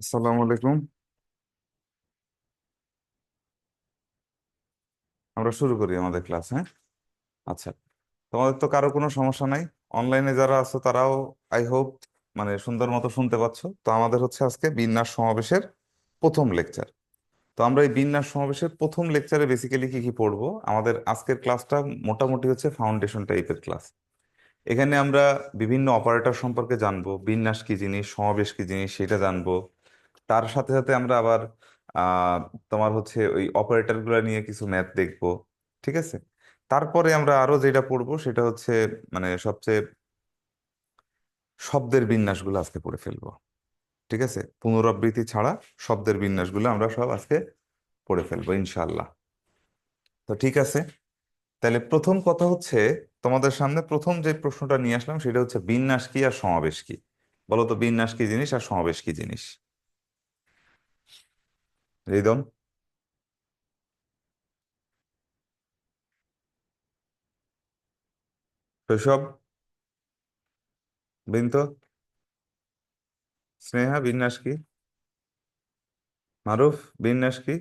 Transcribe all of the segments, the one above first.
আসসালামু আলাইকুম। আমরা শুরু করি আমাদের ক্লাস, হ্যাঁ? আচ্ছা, তোমাদের তো কারো কোনো সমস্যা নাই। অনলাইনে যারা আছো তারাও আই হোপ মানে সুন্দর মতো শুনতে পাচ্ছ। তো আমাদের হচ্ছে আজকে বিন্যাস সমাবেশের প্রথম লেকচার। তো আমরা এই বিন্যাস সমাবেশের প্রথম লেকচারে বেসিক্যালি কি কি পড়বো, আমাদের আজকের ক্লাসটা মোটামুটি হচ্ছে ফাউন্ডেশন টাইপের ক্লাস। এখানে আমরা বিভিন্ন অপারেটর সম্পর্কে জানবো, বিন্যাস কি জিনিস, সমাবেশ কি জিনিস সেটা জানবো। তার সাথে সাথে আমরা আবার আহ তোমার হচ্ছে ওই অপারেটর গুলা নিয়ে কিছু ম্যাথ দেখবো। ঠিক আছে। তারপরে আমরা আরো যেটা পড়বো সেটা হচ্ছে মানে সবচেয়ে শব্দের বিন্যাসগুলো আজকে পড়ে ফেলবো। ঠিক আছে, পুনরাবৃত্তি ছাড়া শব্দের বিন্যাসগুলো আমরা সব আজকে পড়ে ফেলবো ইনশাল্লাহ। তো ঠিক আছে, তাহলে প্রথম কথা হচ্ছে তোমাদের সামনে প্রথম যে প্রশ্নটা নিয়ে আসলাম সেটা হচ্ছে বিন্যাস কি আর সমাবেশ কি। বলো তো বিন্যাস কি জিনিস আর সমাবেশ কি জিনিস? রিদম, শৈশব, বিন্ত, স্নেহা, বিন্যাস কি? মারুফ, বিন্যাস কি?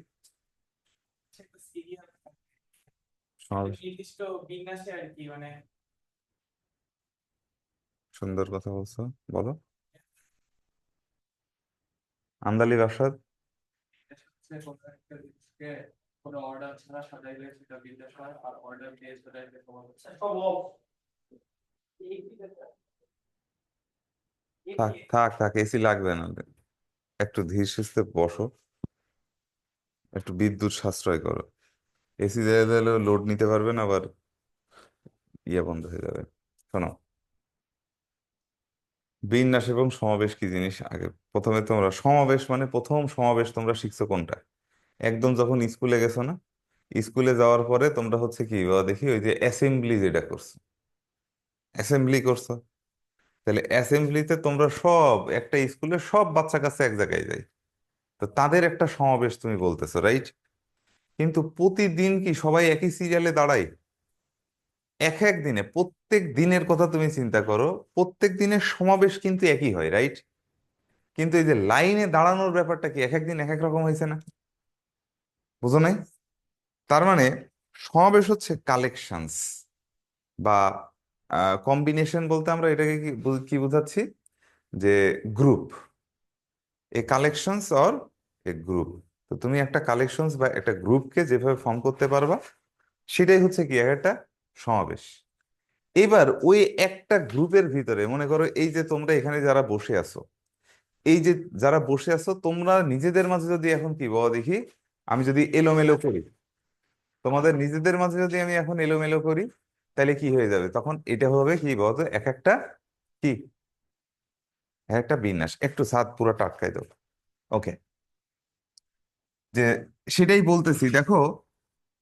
সমাবেশ। নির্দিষ্ট বিন্যাসে আর কি মানে সুন্দর কথা বলছো, বলো। আন্দালি বাসাদ। বিন্যাস হচ্ছে কোনো একটা জিনিসকে কোনো অর্ডার ছাড়া সাজাইলে সেটা বিন্যাস হয়, আর অর্ডার দিয়ে সাজাইলে তোমার হচ্ছে সম্ভব। থাক থাক থাক, এসি লাগবে না। একটু ধীর সুস্থে বসো, একটু বিদ্যুৎ সাশ্রয় করো। এসি দিলে দিলে লোড নিতে পারবে না, আবার ইয়ে বন্ধ হয়ে যাবে। শোনো, বিন্যাস এবং সমাবেশ কি জিনিস আগে প্রথমে তোমরা সমাবেশ মানে প্রথম সমাবেশ তোমরা শিখছো কোনটা? একদম যখন স্কুলে গেছো না, স্কুলে যাওয়ার পরে তোমরা হচ্ছে কি দেখি ওই যে অ্যাসেম্বলি যেটা করছো, অ্যাসেম্বলি করছো। তাহলে অ্যাসেম্বলিতে তোমরা সব একটা স্কুলের সব বাচ্চা কাচ্চা এক জায়গায় যায়, তো তাদের একটা সমাবেশ তুমি বলতেছো, রাইট? কিন্তু প্রতিদিন কি সবাই একই সিরিয়ালে দাঁড়ায়? এক এক দিনে প্রত্যেক দিনের কথা তুমি চিন্তা করো, প্রত্যেক দিনের সমাবেশ কিন্তু একই হয়, রাইট? কিন্তু এই যে লাইনে দাঁড়ানোর ব্যাপারটা কি এক এক দিন এক এক রকম হয়েছে না? বুঝো নাই? তার মানে সমাবেশ হচ্ছে কালেকশনস বা কম্বিনেশন, বলতে আমরা এটাকে কি কি বোঝাচ্ছি, যে group, A collections or a group. তো তুমি একটা কালেকশনস বা একটা গ্রুপকে যেভাবে ফর্ম করতে পারবা সেটাই হচ্ছে কি এক একটা সমাবেশ। এবার ওই একটা গ্রুপের ভিতরে মনে করো এই যে তোমরা এখানে যারা বসে আছো, এই যে যারা বসে আছো তোমরা নিজেদের মাঝে যদি এখন কি বলো দেখি, আমি যদি এলোমেলো করি, তোমাদের নিজেদের মাঝে যদি আমি এখন এলোমেলো করি, তাহলে কি হয়ে যাবে তখন? এটা হবে কি বলতো এক একটা কি, এক একটা বিন্যাস। একটু ছাদ পুরো টাটকাই দাও। ওকে, যে সেটাই বলতেছি দেখো,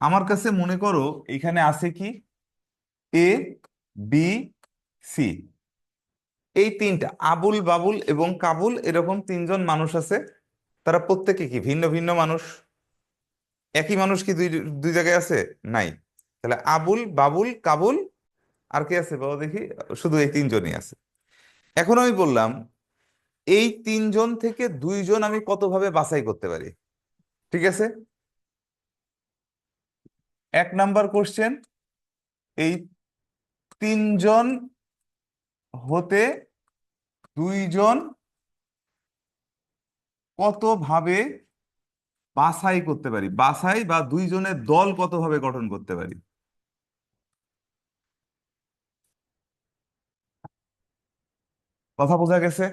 আমার কাছে মনে করো এখানে আছে কি, এ, বি, সি, এই তিনটা আবুল বাবুল এবং কাবুল এরকম তিনজন মানুষ আছে। তারা প্রত্যেকে কি ভিন্ন ভিন্ন মানুষ? একই মানুষ কি দুই দুই জায়গায় আছে? নাই। তাহলে আবুল বাবুল কাবুল, আর কে আছে বাবা দেখি? শুধু এই তিনজনই আছে। এখন আমি বললাম এই তিনজন থেকে দুইজন আমি কতভাবে বাছাই করতে পারি? ঠিক আছে, এক নাম্বার কোশ্চেন, এই তিনজন হতে দুইজন কতভাবে বাছাই করতে পারি, বাছাই বা দুইজনের দল কতভাবে গঠন করতে পারি? কথা বোঝা গেছে?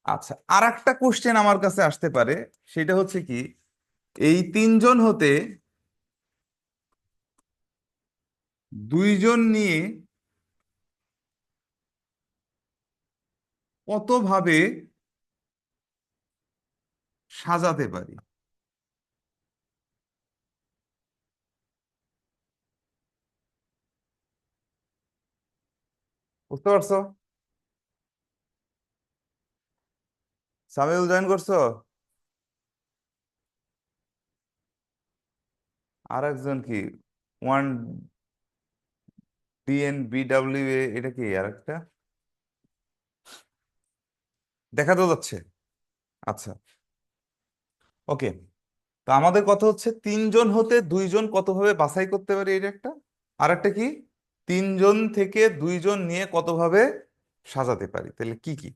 আচ্ছা, আর একটা কোশ্চেন আমার কাছে আসতে পারে, সেটা হচ্ছে কি, এই তিনজন হতে দুইজন নিয়ে কতভাবে সাজাতে পারি? বুঝতে পারছো? সামিউল জয়েন করছো? আর একজন কি, ওয়ান DNBWA, এটা কি আর একটা দেখা তো যাচ্ছে? আচ্ছা, ওকে, তো আমাদের কথা হচ্ছে তিনজন হতে দুইজন কতভাবে বাছাই করতে পারি, এটা একটা। আর একটা কি, তিনজন থেকে দুইজন নিয়ে কতভাবে সাজাতে পারি, তাহলে কি কি।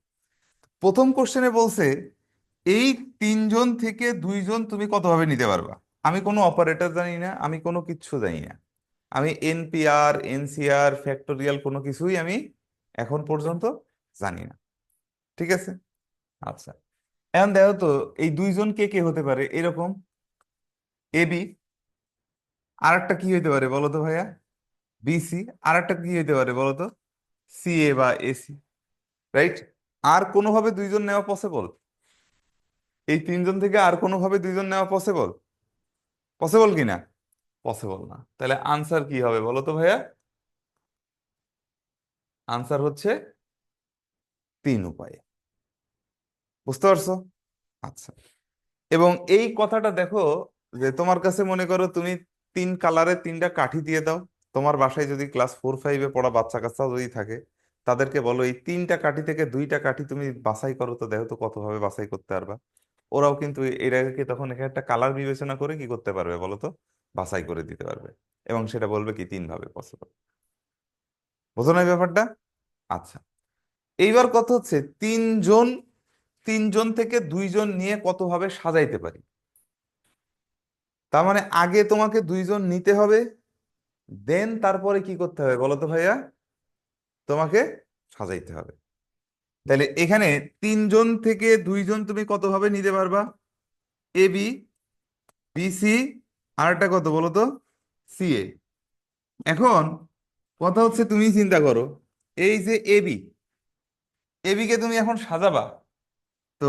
প্রথম কোশ্চেনে বলছে এই তিনজন থেকে দুইজন তুমি কতভাবে নিতে পারবা। আমি কোনো অপারেটর জানি না, আমি কোনো কিচ্ছু জানি না, আমি এনপিআর এনসিআর ফ্যাক্টোরিয়াল কোনো কিছুই আমি এখন পর্যন্ত জানি না। ঠিক আছে, আচ্ছা। এখন দেখো তো, এই দুইজন কে কে হতে পারে এরকম, এবি। আর একটা কি হইতে পারে বলো তো ভাইয়া, বিসি। আর একটা কি হইতে পারে বলো তো, সিএ বা এসি, রাইট। আর কোনোভাবে দুইজন নেওয়া পসিবল? এই তিনজন থেকে আর কোনোভাবে দুইজন নেওয়া পসিবল? পসিবল কি না? পসিবল না। তাহলে আনসার কি হবে বলো তো ভাইয়া? আনসার হচ্ছে তিন উপায়ে। বুঝতে পারছো? আচ্ছা। এবং এই কথাটা দেখো, যে তোমার কাছে মনে করো তুমি তিন কালারের তিনটা কাঠি দিয়ে দাও, তোমার বাসায় যদি ক্লাস 4-5-এ পড়া বাচ্চা কাচ্চা যদি থাকে, তাদেরকে বলো এই তিনটা কাঠি থেকে দুইটা কাঠি তুমি বাছাই করো, তো দেখো তো কতভাবে বাছাই করতে পারবা। ওরাও কিন্তু এটাকে তখন এখানে একটা কালার বিবেচনা করে কি করতে পারবে বলো তো, বাছাই করে দিতে পারবে। এবং সেটা বলবে কি তিন ভাবে পসিবল। বোঝো না এই ব্যাপারটা? আচ্ছা, এইবার কথা হচ্ছে তিনজন, তিনজন থেকে দুইজন নিয়ে কতভাবে সাজাইতে পারি। তার মানে আগে তোমাকে দুইজন নিতে হবে, দেন তারপরে কি করতে হবে বলো তো ভাইয়া, তোমাকে সাজাইতে হবে। তাহলে এখানে তিনজন থেকে দুইজন তুমি কতভাবে নিতে পারবা, এ বি, বিসি, আর একটা কত বলো তো, সিএ। এখন কথা হচ্ছে তুমি চিন্তা করো, এই যে এবি, এবি কে তুমি এখন সাজাবা, তো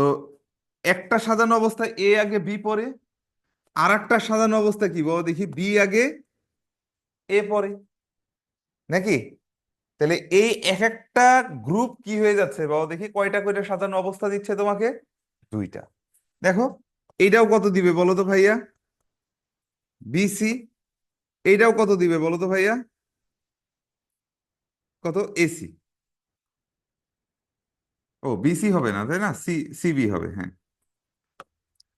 একটা সাজানো অবস্থায় এ আগে বি পরে, আর একটা সাজানো অবস্থা কি বলো দেখি, বি আগে এ পরে, নাকি? তাহলে এই এক একটা গ্রুপ কি হয়ে যাচ্ছে বাবা দেখি, কয়টা করে সাজানো অবস্থা দিচ্ছে তোমাকে, দুইটা। দেখো, এইটাও কত দিবে বলো তো ভাইয়া, বিসি। এইটাও কত দিবে বলো তো ভাইয়া, কত, এসি। ও বিসি হবে না তাই না, সিবি হবে, হ্যাঁ।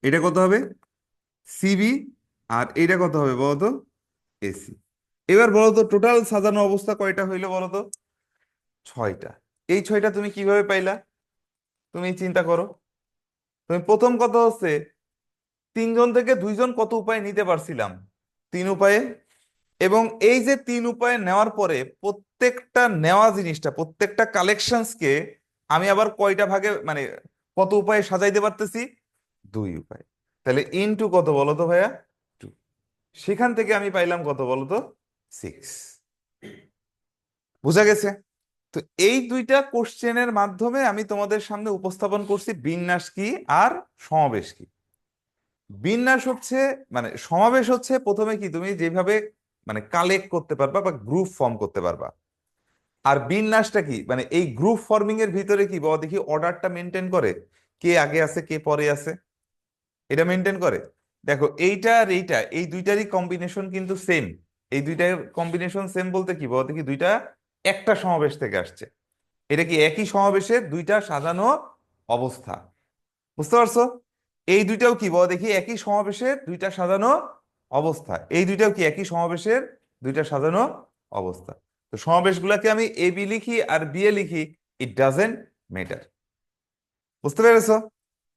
এটা কত হবে, সিবি। আর এটা কত হবে বলো তো, এসি। এবার বলো তো টোটাল সাজানো অবস্থা কয়টা হইলো বলো তো, ছয়টা। এই ছয়টা তুমি কিভাবে পাইলা, তুমি চিন্তা করো। তুমি প্রথম কথা হচ্ছে তিনজন থেকে দুইজন কত উপায়ে নিতে পারছিলাম, তিন উপায়ে। এবং এই যে তিন উপায়ে নেওয়ার পরে প্রত্যেকটা নেওয়া জিনিসটা, প্রত্যেকটা কালেকশনসকে আমি আবার কয়টা ভাগে মানে কত উপায়ে সাজাইতে পারতেছি, দুই উপায়। তাহলে ইনটু কত বলো তো ভাইয়া, টু। সেখান থেকে আমি পাইলাম কত বলো তো, সিক্স। বুঝা গেছে? তো এই দুইটা কোশ্চেনের মাধ্যমে আমি তোমাদের সামনে উপস্থাপন করছি বিন্যাস কি আর সমাবেশ কি। বিন্যাস হচ্ছে মানে সমাবেশ হচ্ছে প্রথমে কি তুমি যেভাবে মানে কালেক্ট করতে পারবা বা গ্রুপ ফর্ম করতে পারবা। আর বিন্যাসটা কি, মানে এই গ্রুপ ফর্মিং এর ভিতরে কি বাবা দেখি অর্ডারটা মেনটেন করে, কে আগে আছে কে পরে আছে, এটা মেনটেন করে। দেখো এইটা আর এইটা, এই দুইটারই কম্বিনেশন কিন্তু সেম। এই দুইটার কম্বিনেশন সেম বলতে কি বাবা দেখি, দুইটা একটা সমাবেশ থেকে আসছে। এটা কি একই সমাবেশের দুইটা সাজানো অবস্থা। বুঝতে পারছো? এই দুইটাও কি বলো দেখি, একই সমাবেশের দুইটা সাজানো অবস্থা। এই দুইটাও কি একই সমাবেশের দুইটা সাজানো অবস্থা। তো সমাবেশগুলোকে আমি এ বি লিখি আর বি এ লিখি, ইট ডাজেন্ট ম্যাটার। বুঝতে পেরেছো?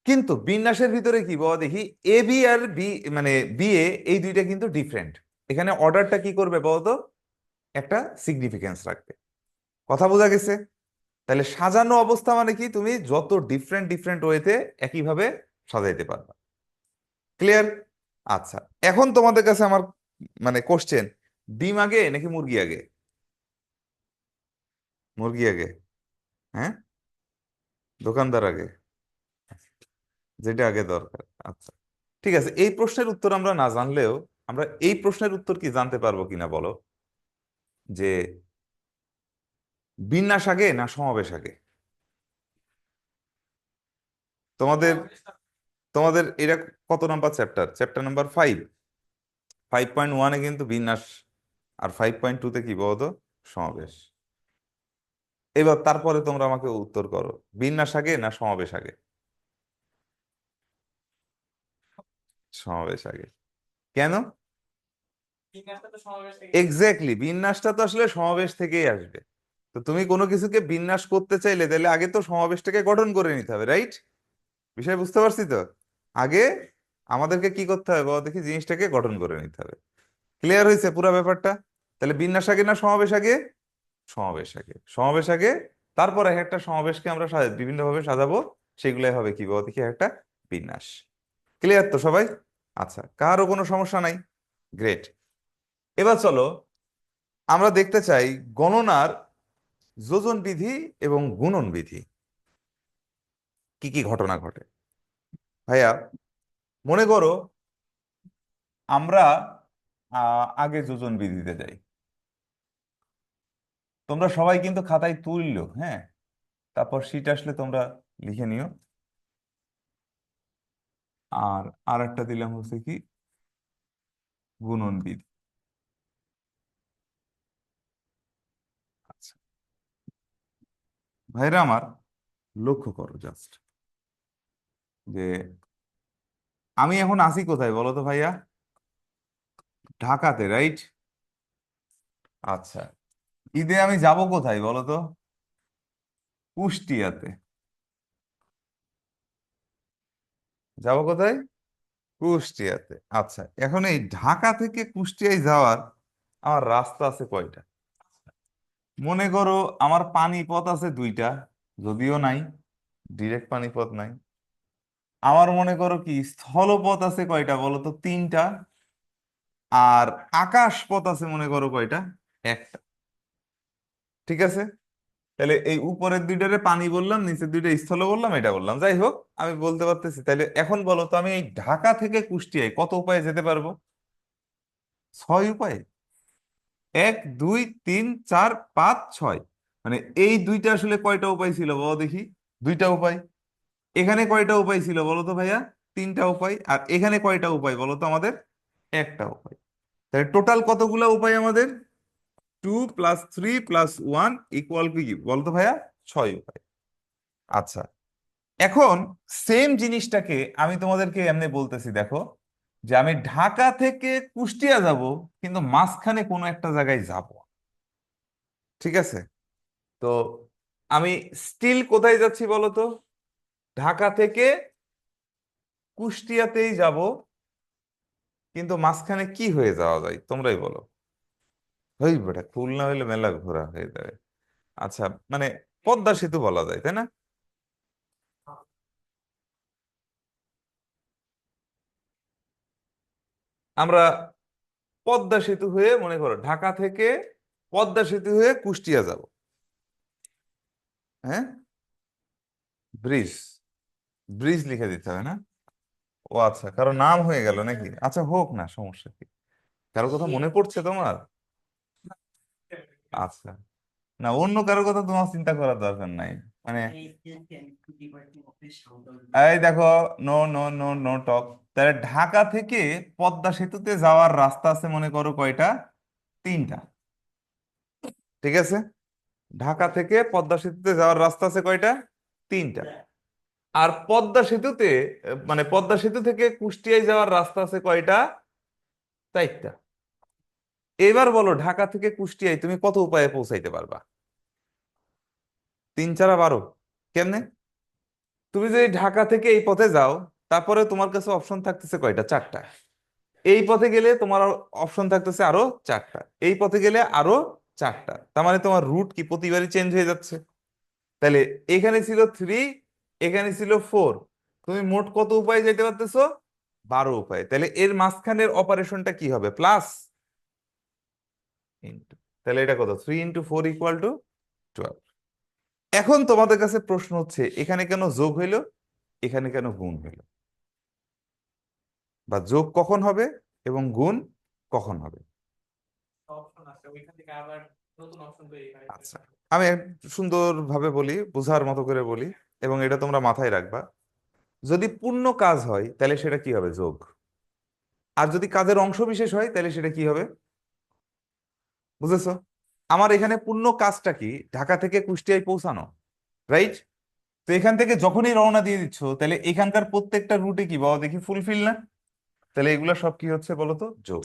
কিন্তু বিন্যাসের ভিতরে কি বলো দেখি, এ বি আর বি মানে বি এ, এই দুইটা কিন্তু ডিফারেন্ট। এখানে অর্ডারটা কি করবে বলতো, একটা সিগনিফিকেন্স রাখবে। কথা বোঝা গেছে? তাহলে সাজানো অবস্থা মানে কি, তুমি যত ডিফারেন্ট ডিফারেন্ট ওয়েতে একইভাবে সাজাইতে পারবা। ক্লিয়ার? আচ্ছা, এখন তোমাদের কাছে আমার মানে কোশ্চেন, ডিম আগে নাকি মুরগি আগে? মুরগি আগে? হ্যাঁ, দোকানদার আগে? যেটা আগে দরকার। আচ্ছা, ঠিক আছে। এই প্রশ্নের উত্তর আমরা না জানলেও আমরা এই প্রশ্নের উত্তর কি জানতে পারবো কিনা বলো, যে বিন্যাস আগে না সমাবেশ আগে? তোমাদের তোমাদের এটা কত নাম্বার চ্যাপ্টার, চ্যাপ্টার নাম্বার 5। 5.1-এ কিন্তু বিন্যাস, আর 5.2-তে কি বলতো, সমাবেশ। এবার তারপরে তোমরা আমাকে উত্তর করো, বিন্যাস আগে না সমাবেশ আগে? সমাবেশ আগে। কেন? বিন্যাসটা তো সমাবেশ থেকে এক্স্যাক্টলি, বিন্যাসটা তো আসলে সমাবেশ থেকেই আসবে। তো তুমি কোনো কিছুকে বিন্যাস করতে চাইলে তাহলে আগে তো সমাবেশটাকে গঠন করে নিতে হবে, রাইট? বিষয় বুঝতে পারছি তো? আগে আমাদেরকে কি করতে হবে বাবা দেখি, জিনিসটাকে গঠন করে নিতে হবে। ক্লিয়ার হয়েছে পুরো ব্যাপারটা? তাহলে বিন্যাস আগে না সমাবেশ আগে? সমাবেশ আগে। সমাবেশ আগে, তারপর এক একটা সমাবেশকে আমরা বিভিন্ন ভাবে সাজাবো, সেগুলাই হবে কি বাবা দেখি একটা বিন্যাস। ক্লিয়ার তো সবাই? আচ্ছা, কারো কোনো সমস্যা নাই? গ্রেট। এবার চলো আমরা দেখতে চাই গণনার যোজন বিধি এবং গুণন বিধি কি কি ঘটনা ঘটে। ভাইয়া মনে করো আমরা আগে যোজন বিধিতে যাই। তোমরা সবাই কিন্তু খাতায় তুললো, হ্যাঁ? তারপর শীট আসলে তোমরা লিখে নিও। আর আর একটা দিলাম হচ্ছে কি গুণন বিধি। আচ্ছা ভাইরা আমার, লক্ষ্য করো জাস্ট যে আমি এখন আছি কোথায় বলো তো ভাইয়া? ঢাকাতে, রাইট? আচ্ছা, ঈদে আমি যাব কোথায় বলো তো? কুষ্টিয়াতে। যাব কোথায়? কুষ্টিয়াতে। আচ্ছা, এখন এই ঢাকা থেকে কুষ্টিয়ায় যাওয়ার আমার রাস্তা আছে কয়টা? মনে করো আমার পানিপথ আছে দুইটা, যদিও নাই, ডিরেক্ট পানিপথ নাই। আমার মনে করো কি স্থলপথ আছে কয়টা বলো তো? তিনটা। আর আকাশ পথ আছে মনে করো কয়টা? একটা। ঠিক আছে, তাহলে এই উপরের দুইটারে পানি বললাম, নিচের দুইটা স্থল বললাম, এটা বললাম, যাই হোক আমি বলতে পারতেছি। তাহলে এখন বলো তো আমি এই ঢাকা থেকে কুষ্টিয়ায় কত উপায়ে যেতে পারবো? 6 উপায়ে। 1 2 3 4 5 6। মানে এই দুইটা আসলে কয়টা উপায় ছিল বলো দেখি? দুইটা উপায়। এখানে কয়টা উপায় ছিল বলো তো ভাইয়া? তিনটা উপায়। আর এখানে কয়টা উপায় বলো তো আমাদের? একটা উপায়। তাহলে টোটাল কতগুলা উপায় আমাদের? 2 + 3 + 1 কি বলতো ভাইয়া? 6 উপায়। আচ্ছা, এখন সেম জিনিসটাকে আমি তোমাদেরকে এমনি বলতেছি, দেখো যে আমি ঢাকা থেকে কুষ্টিয়া যাব, কিন্তু মাঝখানে কোনো একটা জায়গায় যাব। ঠিক আছে, তো আমি স্টিল কোথায় যাচ্ছি বলো তো? ঢাকা থেকে কুষ্টিয়াতেই যাব, কিন্তু মাঝখানে কি হয়ে যাওয়া যায় তোমরাই বলো। হই বেটা, খুলনা হইলে মেলা ঘোরা হয়ে যাবে। আচ্ছা, মানে পদ্মা সেতু বলা যায়, তাই না? আমরা পদ্মা সেতু হয়ে মনে করো ঢাকা থেকে পদ্মা সেতু হয়ে কুষ্টিয়া যাব, হ্যাঁ? ব্রিজ, ব্রিজ লিখে দিতে হবে না? ও আচ্ছা, কারো নাম হয়ে গেল নাকি? আচ্ছা হোক না, সমস্যা কি? কারো কথা মনে পড়ছে তোমার? আচ্ছা, না অন্য কারো কথা তোমার চিন্তা করার দরকার নাই। মানে এই দেখো, no no no no talk. তাহলে ঢাকা থেকে পদ্মা সেতুতে যাওয়ার রাস্তা আছে মনে করো কয়টা? তিনটা। ঠিক আছে, ঢাকা থেকে পদ্মা সেতুতে যাওয়ার রাস্তা আছে কয়টা? তিনটা। আর পদ্মা সেতুতে মানে পদ্মা সেতু থেকে কুষ্টিয়ায় যাওয়ার রাস্তা আছে কয়টা? চারটা। এবার বলো ঢাকা থেকে কুষ্টিয়ায় তুমি কত উপায়ে পৌঁছাইতে পারবা? 3 × 4 = 12। কেমনে? তুমি যদি ঢাকা থেকে এই পথে যাও, তারপরে তোমার কাছে অপশন থাকতেছে কয়টা? চারটা। এই পথে গেলে তোমার অপশন থাকতেছে আরো চারটা। এই পথে গেলে আরো চারটা। তার মানে তোমার রুট কি প্রতিবারই চেঞ্জ হয়ে যাচ্ছে। তাহলে এখানে ছিল 3, এখানে ছিল 4। তুমি মোট কত উপায়ে যেতে পারতেছো? 12 উপায়। তাহলে এর মাঝখানের অপারেশনটা কি হবে? Plus into. তাহলে এটা কত? 3 × 4 = 12। এখন তোমাদের কাছে প্রশ্ন হচ্ছে এখানে কেন যোগ হইলো, এখানে কেন গুণ হইলো? বা যোগ কখন হবে এবং গুণ কখন হবে? অপশন আছে ওইখান থেকে আবার নতুন অপশন তৈরি হয়। আচ্ছা, আমি সুন্দরভাবে বলি, বোঝার মতো করে বলি, এবং এটা তোমরা মাথায় রাখবা। যদি পূর্ণ কাজ হয় তাহলে সেটা কি হবে? যোগ। আর যদি কাজের অংশ বিশেষ হয় তাহলে সেটা কি হবে? বুঝেছো? আমার এখানে পূর্ণ কাজটা কি? ঢাকা থেকে কুষ্টিয়ায় পৌঁছানো, রাইট? তো এখান থেকে যখনই রওনা দিয়ে দিচ্ছ, তাহলে এখানকার প্রত্যেকটা রুটে কি বাবা দেখি ফুলফিল না? তাহলে এগুলো সব কি হচ্ছে বলো তো, যোগ।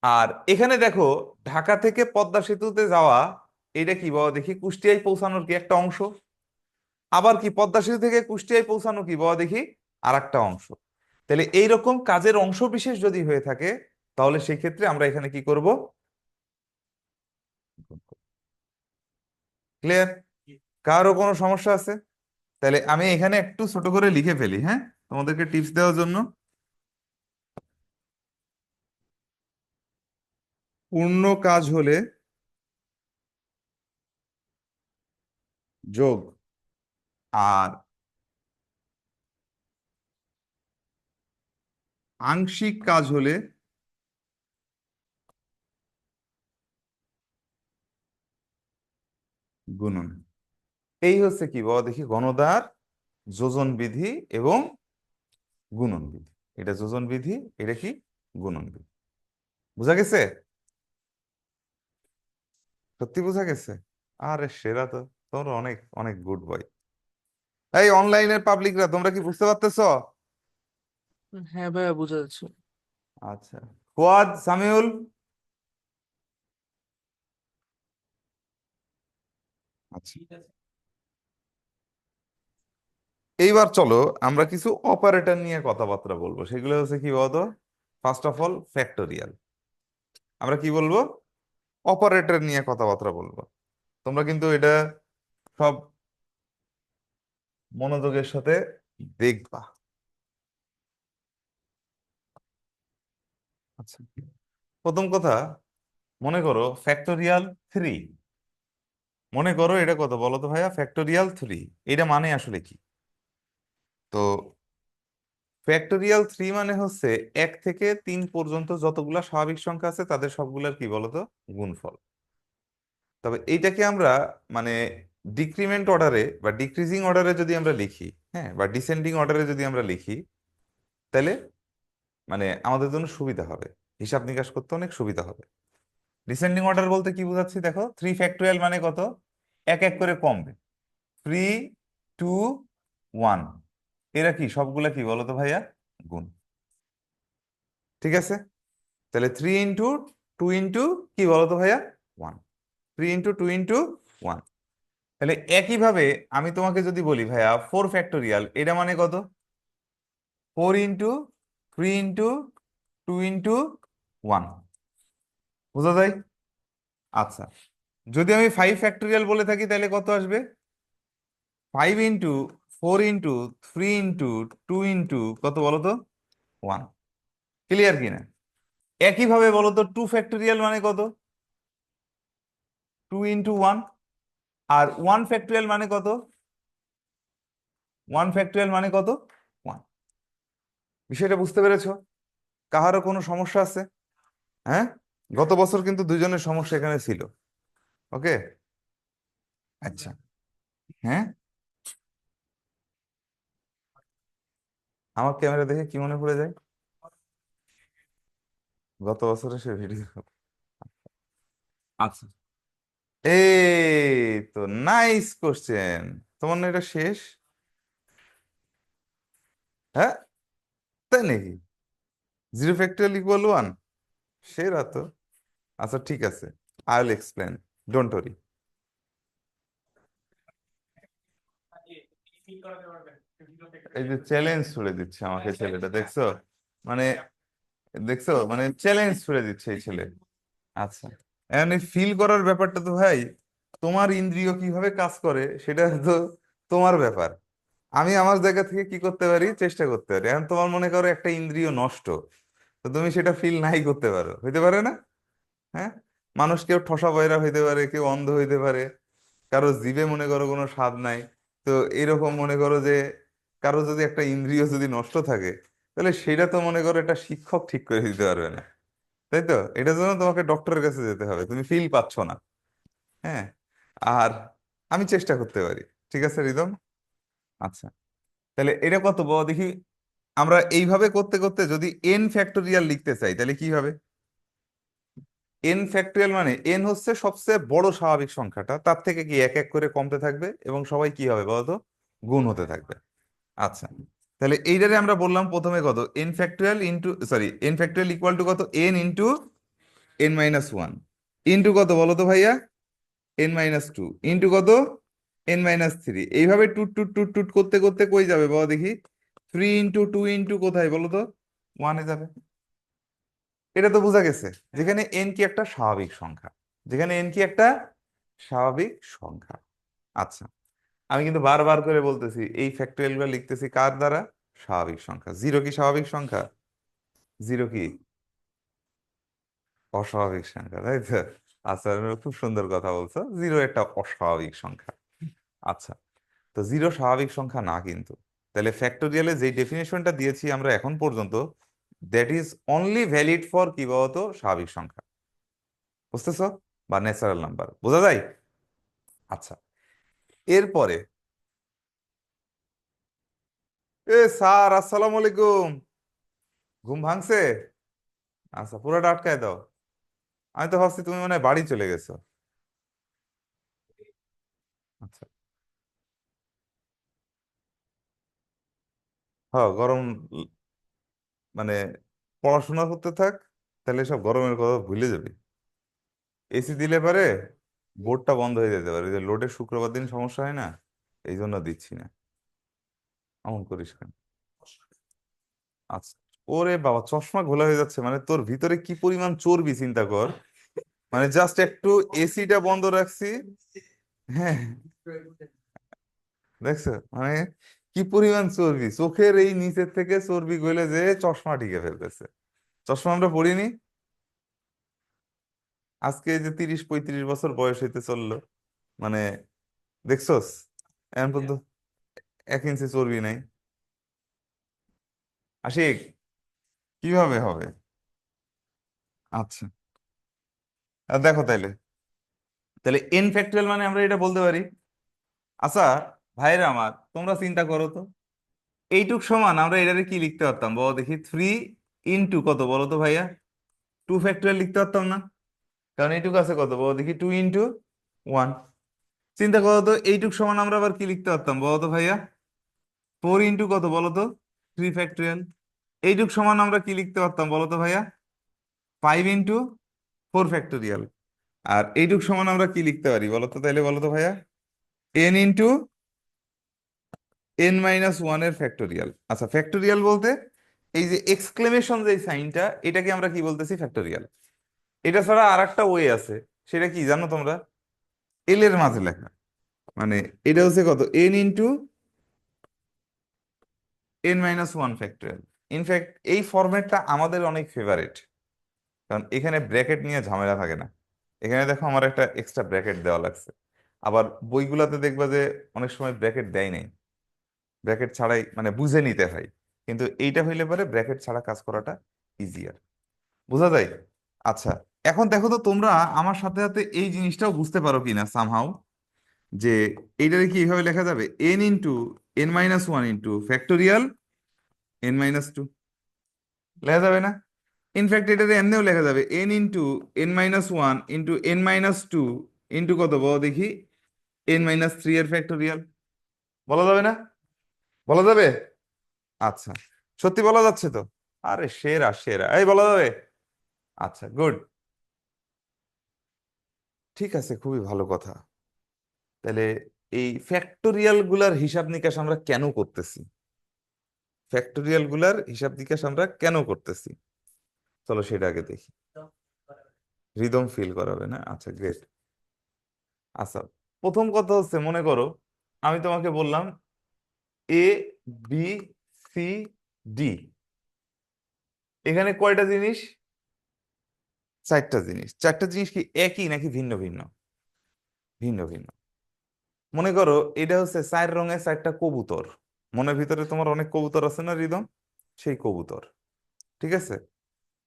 আর এখানে দেখো, ঢাকা থেকে পদ্মা সেতুতে যাওয়া, এটা কি বাবা দেখি, কুষ্টিয়ায় পৌঁছানোর কি একটা অংশ। আবার কি পদ্মা সেতু থেকে কুষ্টিয়ায় পৌঁছানো কি বাবা দেখি আর একটা অংশ। তাহলে এইরকম কাজের অংশ বিশেষ যদি হয়ে থাকে, তাহলে সেই ক্ষেত্রে আমরা এখানে কি করব, ক্লিয়ার? কারো কোনো সমস্যা আছে? তাহলে আমি এখানে একটু ছোট করে লিখে ফেলি, হ্যাঁ, তোমাদেরকে টিপস দেওয়ার জন্য। পূর্ণ কাজ হলে যোগ, আর আংশিক কাজ হলে গুণন। এই হচ্ছে কি বাবা দেখি গণদার যোজন বিধি এবং গুণন বিধি। এটা যোজন বিধি, এটা কি গুণন বিধি। বুঝা গেছে? সত্যি বোঝা গেছে? আরে সেরা তো, তোমরা অনেক অনেক গুড বয়। এই অনলাইনের পাবলিকরা, তোমরা কি বুঝতে পারতেছো? হ্যাঁ ভাইয়া, বোঝা যাচ্ছে। আচ্ছা, ফুয়াদ, সামিউল, আচ্ছা, ঠিক আছে। এইবার চলো আমরা কিছু অপারেটর নিয়ে কথাবার্তা বলবো। সেগুলো হচ্ছে কি বলতো, ফার্স্ট অফ অল ফ্যাক্টোরিয়াল। আমরা কি বলবো, অপারেটর নিয়ে কথাবার্তা বলবো। তোমরা কিন্তু এটা সব মনোযোগের সাথে দেখবা। আচ্ছা, প্রথম কথা, মনে করো ফ্যাক্টোরিয়াল 3। মনে করো এটা কত বলো তো ভাইয়া, ফ্যাক্টোরিয়াল 3। এটা মানে আসলে কি? তো ফ্যাক্টোরিয়াল 3 মানে হচ্ছে 1 থেকে 3 পর্যন্ত যতগুলা স্বাভাবিক সংখ্যা আছে তাদের সবগুলার কি বলতো, গুণফল। তবে এইটাকে আমরা মানে ডিক্রিমেন্ট অর্ডারে বা ডিক্রিজিং অর্ডারে যদি আমরা লিখি, হ্যাঁ, বা ডিসেন্ডিং অর্ডারে যদি আমরা লিখি, তাহলে মানে আমাদের জন্য সুবিধা হবে, হিসাব নিকাশ করতে অনেক সুবিধা হবে। ডিসেন্ডিং অর্ডার বলতে কি বোঝাচ্ছি দেখো, 3 ফ্যাক্টোরিয়াল মানে কত, এক এক করে কমবে। 3, 2, 1, এরা কি সবগুলা কি বলতো ভাইয়া, গুণ। ঠিক আছে? তাহলে 3 × 2 × কি বলতো ভাইয়া, 1। 3 × 2 × 1। তাহলে একইভাবে আমি তোমাকে যদি বলি ভাইয়া 4 ফ্যাক্টোরিয়াল, এটা মানে কত, 4 × 3 × 2 × 1। বোঝা যায়? আচ্ছা, যদি আমি 5 ফ্যাক্টোরিয়াল বলে থাকি তাহলে কত আসবে, 5 × 4 × 3 × 2 × কত বলো তো, 1। ক্লিয়ার কিনা? একইভাবে বলো তো 2 ফ্যাক্টোরিয়াল মানে কত, 2 × 1। আর 1 ফ্যাক্টোরিয়াল মানে কত, 1 ফ্যাক্টোরিয়াল মানে কত, 1। বিষয়টা বুঝতে পেরেছো? কাহারও কোনো সমস্যা আছে? হ্যাঁ, গত বছর কিন্তু দুইজনের সমস্যা এখানে ছিল। ওকে, আচ্ছা, হ্যাঁ, আমার ক্যামেরা দেখে কি মনে পড়ে যায়, গত বছরের সে ভিডিও। আচ্ছা, এই তো নাইস কোশ্চেন। তোমার না এটা শেষ? হ্যাঁ, তাই নাকি? 0 ফ্যাক্টোরিয়াল = 1, সেরা তো। আচ্ছা ঠিক আছে, I will explain, don't worry. Feel করাতে পারবেন এই যে চ্যালেঞ্জ ছুড়ে দিচ্ছে আমাকে ছেলেটা, দেখছো? মানে দেখছো, মানে চ্যালেঞ্জ ছুড়ে দিচ্ছে এই ছেলে। আচ্ছা, এখন এই ফিল করার ব্যাপারটা তো ভাই, তোমার ইন্দ্রিয় কিভাবে কাজ করে সেটা তো তোমার ব্যাপার। আমি আমার জায়গা থেকে কি করতে পারি, চেষ্টা করতে পারি। এখন তোমার মনে করো একটা ইন্দ্রিয় নষ্ট, তো তুমি সেটা ফিল নাই করতে পারো, হইতে পারে না? হ্যাঁ, মানুষ কেউ ঠসা বয়রা হইতে পারে, কেউ অন্ধ হইতে পারে, কারো জিভে মনে করো কোনো স্বাদ নাই। তো এরকম মনে করো যে কারো যদি একটা ইন্দ্রিয় যদি নষ্ট থাকে, তাহলে সেটা তো মনে করো একটা শিক্ষক ঠিক করে দিতে পারবে না, তাই তো? এটার জন্য তোমাকে ডক্টরের কাছে যেতে হবে, তুমি ফিল পাচ্ছ না। হ্যাঁ, আর আমি চেষ্টা করতে পারি। ঠিক আছে রিদম? আচ্ছা, তাহলে এটা কত বড় দেখি। আমরা এইভাবে করতে করতে যদি n ফ্যাক্টোরিয়াল লিখতে চাই তাহলে কি হবে, n ফ্যাক্টোরিয়াল মানে n হচ্ছে সবচেয়ে বড় স্বাভাবিক সংখ্যাটা, তার থেকে কি এক এক করে কমতে থাকবে এবং সবাই কি হবে বলতো, গুণ হতে থাকবে। আচ্ছা, তাহলে এইটারে আমরা বললাম প্রথমে কত, n factorial into, sorry, n factorial equal to কত, n into n minus one into কত বলো তো ভাইয়া, এন মাইনাস টু ইন্টু কত, এন মাইনাস থ্রি। এইভাবে টুট টুট টুট টুট করতে করতে কই যাবে বাবা দেখি, থ্রি ইন্টু টু ইন্টু কোথায় বলো তো, ওয়ানে যাবে। এটা তো বোঝা গেছে, যেখানে এন কি একটা স্বাভাবিক সংখ্যা, যেখানে এন কি একটা স্বাভাবিক সংখ্যা। আচ্ছা, আমি কিন্তু বারবার করে বলতেছি এই ফ্যাক্টোরিয়াল গুলো লিখতেছি কার দ্বারা, স্বাভাবিক সংখ্যা। জিরো কি স্বাভাবিক সংখ্যা? জিরো কি অস্বাভাবিক সংখ্যা, তাই তো? আচ্ছা, খুব সুন্দর কথা বলছো, জিরো একটা অস্বাভাবিক সংখ্যা। আচ্ছা, তো জিরো স্বাভাবিক সংখ্যা না কিন্তু। তাহলে ফ্যাক্টোরিয়ালে যে ডেফিনেশনটা দিয়েছি আমরা এখন পর্যন্ত, that is only valid for কি বলতো, স্বাভাবিক সংখ্যা। বুঝতেছো? বা ন্যাচারাল নাম্বার, বোঝা যায়? আচ্ছা, এরপরে, এ স্যার আসসালামু আলাইকুম, ঘুম ভাঙছে? আচ্ছা, পুরোটা আটকায় দাও। আমি তো ভাবছি তুমি মানে বাড়ি চলে গেছো। আচ্ছা, হ্যাঁ গরম, মানে পড়াশোনা করতে থাক, তাহলে সব গরমের কথা ভুলে যাবি। এসি দিলে পারে বোর্ডটা বন্ধ হয়ে যেতে পারে, ওই যে লোডের শুক্রবার দিন সমস্যা হয় না, এই জন্য দিচ্ছি না। এমন করিস কেন? আচ্ছা, ওরে বাবা, চশমা ঘোলা হয়ে যাচ্ছে, মানে তোর ভিতরে কি পরিমাণ চর্বি চিন্তা কর। মানে জাস্ট একটু এসিটা বন্ধ রাখছি, হ্যাঁ, দেখছো মানে কি পরিমাণ চর্বি, চোখের এই নিচের থেকে চর্বি গলে যে চশমা ঢেকে ফেলতেছে। চশমা আমরা পরিনি, আজকে এই যে 30-35 বছর বয়স হইতে চললো, মানে দেখছোস, এখন পর্যন্ত 1 ইঞ্চি চর্বি নাই। আশিক, কিভাবে হবে? আচ্ছা, আর দেখো তাইলে, তাহলে এন ফ্যাক্টোরিয়াল মানে আমরা এটা বলতে পারি। আচ্ছা ভাইরা আমার, তোমরা চিন্তা করো তো, এইটুক সমান আমরা এটারে কি লিখতে পারতাম বলো দেখি, থ্রি ইন্টু কত বলো তো ভাইয়া, টু ফ্যাক্টোরিয়াল লিখতে পারতাম না? কারণ এইটুক আছে কত বলো দেখি, টু ইন্টু ওয়ান। চিন্তা করো তো, এইটুক সমান আমরা আবার কি লিখতে পারতাম বলো তো ভাইয়া, ফোর ইন্টু কত বলো তো, থ্রি ফ্যাক্টোরিয়াল। এইটুক সমান আমরা কি লিখতে পারতাম বলো তো ভাইয়া, ফাইভ ইন্টু ফোর ফ্যাক্টোরিয়াল। আর এইটুক সমান আমরা কি লিখতে পারি বলো তো, তাইলে বলো তো ভাইয়া, N into n minus one এর ফ্যাক্টোরিয়াল। আচ্ছা, ফ্যাক্টোরিয়াল বলতে এই যে এক্সক্লেমেশন যে সাইনটা, এটাকে আমরা কি বলতেছি, ফ্যাক্টোরিয়াল। এটা ছাড়া আর একটা ওয়ে আছে, সেটা কি জানো তোমরা, এল এর মাঝে লেখা। মানে এটা হচ্ছে কত, n into n minus one factorial. In fact এই ফরম্যাটটা আমাদের অনেক ফেভারিট, কারণ এখানে ব্র্যাকেট নিয়ে ঝামেলা থাকে না। এখানে দেখো আমার একটা এক্সট্রা ব্র্যাকেট দেওয়া লাগছে, আবার বইগুলাতে দেখবা যে অনেক সময় ব্র্যাকেট দেয় নাই, ব্র্যাকেট ছাড়াই মানে বুঝে নিতে হয়। কিন্তু এইটা হইলে পরে ব্র্যাকেট ছাড়া কাজ করাটা ইজিয়ার, বোঝা যায়? আচ্ছা, এখন দেখো তো তোমরা আমার সাথে সাথে এই জিনিসটাও বুঝতে পারো কিনা সামহাউ, যে এইটারে কি এইভাবে লেখা যাবে, n into n minus one into factorial n minus two, লেখা যাবে না? ইনফ্যাক্ট এটাতে এমনিও লেখা যাবে, n into n minus one into n minus two into কত বলো দেখি, এন মাইনাস থ্রি এর ফ্যাক্টোরিয়াল। বলা যাবে না? বলা যাবে? আচ্ছা, সত্যি বলা যাচ্ছে তো? আরে সেরা সেরা, এই বলা যাবে। আচ্ছা, গুড, ঠিক আছে, খুবই ভালো কথা। তাহলে এই ফ্যাক্টোরিয়াল গুলার হিসাব নিকাশ আমরা কেন করতেছি, ফ্যাক্টোরিয়াল গুলার হিসাব নিকাশ আমরা কেন করতেছি, চলো সেটা আগে দেখি। রিদম ফিল করাবে না? আচ্ছা, গ্রেট। আচ্ছা, প্রথম কথা হচ্ছে, মনে করো আমি তোমাকে বললাম এ বি সি ডি, এখানে কয়টা জিনিস, চারটা জিনিস। চারটা জিনিস কি একই নাকি ভিন্ন ভিন্ন? ভিন্ন ভিন্ন। মনে করো এটা হচ্ছে চার রঙের চারটা কবুতর, মনের ভিতরে তোমার অনেক কবুতর আছে না রিদম, সেই কবুতর, ঠিক আছে?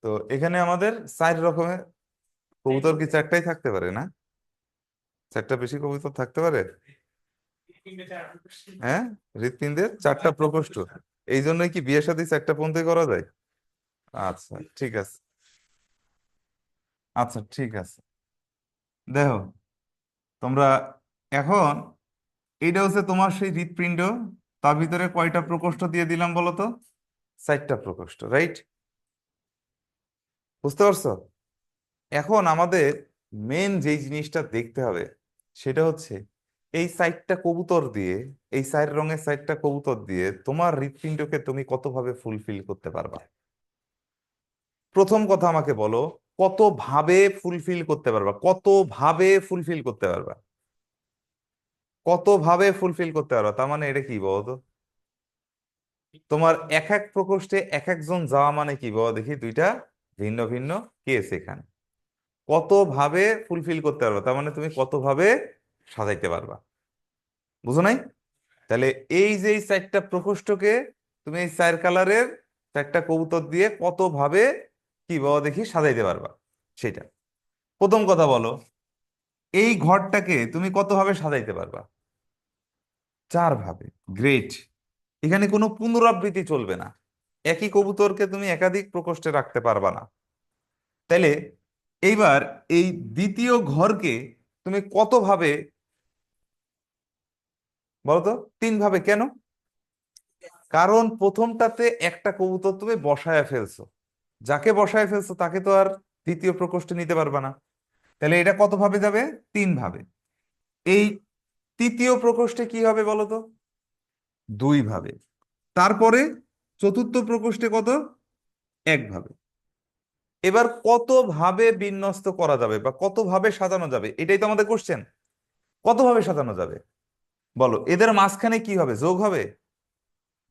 তো এখানে আমাদের চার রকমের কবুতর, কি চারটাই থাকতে পারে না? চারটা বেশি কবুতর থাকতে পারে? হ্যাঁ, হৃৎপিণ্ডের চারটা প্রকোষ্ঠ, এই জন্যই কি বিয়ে শাদী চারটা পন্থী করা যায়? আচ্ছা ঠিক আছে, আচ্ছা ঠিক আছে, দেখো তোমরা এখন, এইটা হচ্ছে তোমার সেই হৃৎপিণ্ড, তার ভিতরে কয়টা প্রকোষ্ঠ দিয়ে দিলাম বলো তো? 4টা প্রকোষ্ঠ, রাইট? বুঝতে পারছো? এখন আমাদের মেন যেই জিনিসটা দেখতে হবে সেটা হচ্ছে এই 4টা কবুতর দিয়ে, এই 4 রঙের 4টা কবুতর দিয়ে তোমার হৃৎপিণ্ডকে তুমি কতভাবে ফুলফিল করতে পারবা। প্রথম কথা আমাকে বলো, কতভাবে ফুলফিল করতে পারবা, কতভাবে ফুলফিল করতে পারবা, কতভাবে ফুলফিল করতে পারবা। তার মানে এটা কি বলো তো? তোমার এক এক প্রকোষ্ঠে এক একজন যাওয়া মানে কি বলো দেখি, দুইটা ভিন্ন ভিন্ন কেস এখানে। কতভাবে ফুলফিল করতে পারবা, তার মানে তুমি কতভাবে সাজাইতে পারবা। বুঝো নাই? তাহলে এই যে এই 4টা প্রকোষ্ঠকে তুমি এই 4 কালারের 4টা কবুতর দিয়ে কতভাবে কি বলো দেখি সাজাইতে পারবা সেটা। প্রথম কথা বলো, এই ঘরটাকে তুমি কতভাবে সাজাইতে পারবা? 4 ভাবে। গ্রেট। এখানে কোনো পুনরাবৃত্তি চলবে না, একই কবুতরকে তুমি একাধিক প্রকোষ্ঠে রাখতে পারবা না। তাইলে এইবার এই দ্বিতীয় ঘরকে তুমি কতভাবে বলতো? 3 ভাবে। কেন? কারণ প্রথমটাতে একটা কবুতর তুমি বসায় ফেলছো, যাকে বসায় ফেলছো তাকে তো আর দ্বিতীয় প্রকোষ্ঠে নিতে পারবা না। তাহলে এটা কত ভাবে যাবে? 3 ভাবে। এই তৃতীয় প্রকোষ্ঠে কি হবে বলো তো? 2 ভাবে। তারপরে চতুর্থ প্রকোষ্ঠে কত? 1 ভাবে। এবার কত ভাবে বিন্যস্ত করা যাবে বা কত ভাবে সাজানো যাবে, এটাই তো আমাদের কোশ্চেন। কত ভাবে সাজানো যাবে বলো? এদের মাঝখানে কি হবে? যোগ হবে?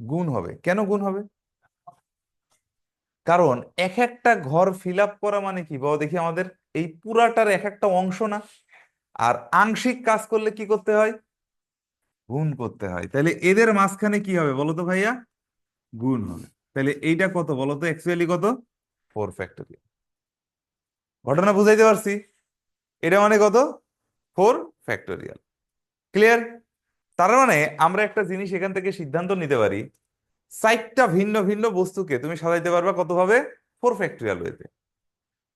গুণ হবে? কেন গুণ হবে? কারণ এক একটা ঘর ফিল আপ করা মানে কি বলো দেখি আমাদের, এই পুরাটার এক একটা অংশ না? আর আংশিক কাজ করলে কি করতে হয়? গুণ করতে হয়। তাহলে এদের মাঝখানে কি হবে বলো তো ভাইয়া? গুণ হবে। তাহলে এইটা কত বলো তো? অ্যাকচুয়ালি কত? 4 ফ্যাক্টরিয়াল। ঘটনা বুঝাইতে পারছি? এটা মানে কত? 4 ফ্যাক্টরিয়াল। ক্লিয়ার? তার মানে আমরা একটা জিনিস এখান থেকে সিদ্ধান্ত নিতে পারি, 4টা ভিন্ন ভিন্ন বস্তুকে তুমি সাজাইতে পারবা কতভাবে? 4 ফ্যাক্টরিয়াল ওয়েতে।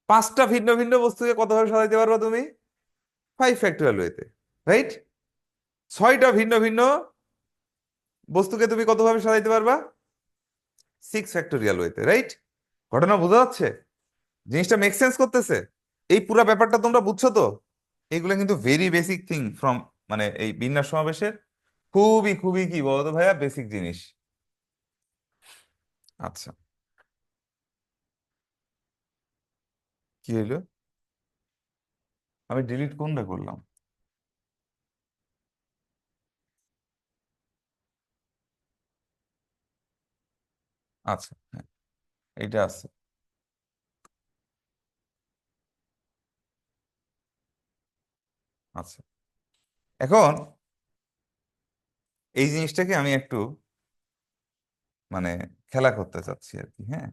5টা ভিন্ন ভিন্ন বস্তুকে কতভাবে সাজাইতে পারবা তুমি? 5 ফ্যাক্টরিয়াল ওয়েতে, রাইট? 6টা ভিন্ন ভিন্ন বস্তুকে তুমি কতভাবে সাজাইতে পারবা? 6 ফ্যাক্টরিয়াল ওয়েতে, রাইট? ঘটনা বোঝা যাচ্ছে? জিনিসটা মেক সেন্স করতেছে? এই পুরো ব্যাপারটা তোমরা বুঝছো তো? এগুলো কিন্তু ভেরি বেসিক থিং ফ্রম, মানে এই বিন্যাস সমাবেশের খুবই খুবই কি বলতো ভাইয়া, বেসিক জিনিস। আচ্ছা, কি হইলো? আমি ডিলিট কোনটা করলাম? আচ্ছা, হ্যাঁ, এইটা আছে। আচ্ছা, এখন এই জিনিসটাকে আমি একটু মানে খেলা করতে চাচ্ছি আর কি, হ্যাঁ।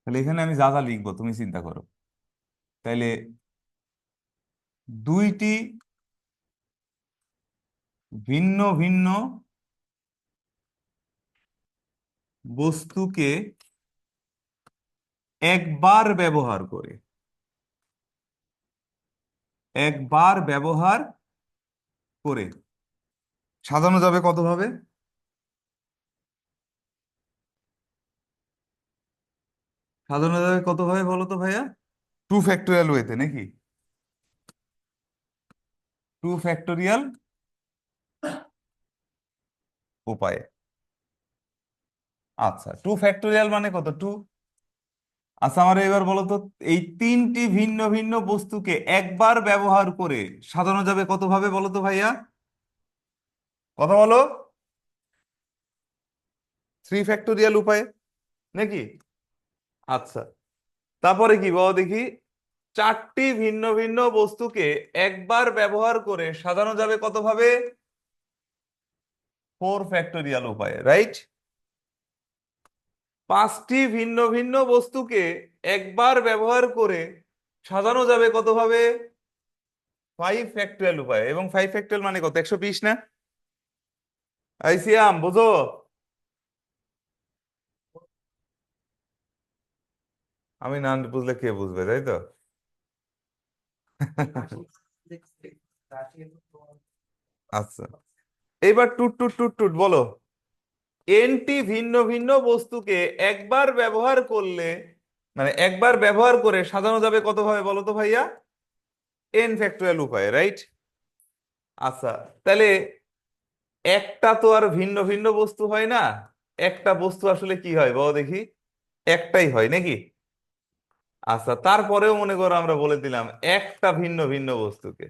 তাহলে এখানে আমি যা যা লিখবো তুমি চিন্তা করো। তাইলে দুইটি ভিন্ন ভিন্ন বস্তুকে একবার ব্যবহার করে, একবার ব্যবহার করে সাজানো যাবে কতভাবে? সাজানো যাবে কতভাবে বলো তো ভাইয়া? 2 ফ্যাক্টরিয়াল ওয়েতে নাকি? 2 ফ্যাক্টরিয়াল উপায়ে। আচ্ছা, 2 ফ্যাক্টরিয়াল মানে কত? 2। আচ্ছা, আমার এবার বলো তো, এই 3টি ভিন্ন ভিন্ন বস্তুকে একবার ব্যবহার করে সাজানো যাবে কতভাবে বলো তো ভাইয়া? কথা বলো। 3 ফ্যাক্টরিয়াল উপায়ে নাকি? আচ্ছা, তারপরে কি বলো দেখি? 4টি ভিন্ন ভিন্ন বস্তুকে একবার ব্যবহার করে সাজানো যাবে কতভাবে? 4 ফ্যাক্টরিয়াল উপায়ে, রাইট? 5টি ভিন্ন ভিন্ন বস্তুকে একবার ব্যবহার করে সাজানো যাবে কতভাবে? 5 ফ্যাক্টরিয়াল উপায়ে। এবং 5 ফ্যাক্টরিয়াল মানে কত? 120 না? আইসিয়াম বোঝো? আমি না বুঝলে কে বুঝবে, তাই তো? আচ্ছা, এইবার টুট টুট টুট টুট বলো। এনটি ভিন্ন ভিন্ন বস্তুকে একবার ব্যবহার করলে, মানে একবার ব্যবহার করে সাজানো যাবে কত ভাবে বলো তো ভাইয়া? এন ফ্যাক্টোরিয়াল উপায়ে, রাইট? আচ্ছা, তাহলে একটা তো আর ভিন্ন ভিন্ন বস্তু হয় না, একটা বস্তু আসলে কি হয় বলো দেখি? একটাই হয় নাকি? আচ্ছা, তারপরেও মনে করো আমরা বলে দিলাম একটা ভিন্ন ভিন্ন বস্তুকে,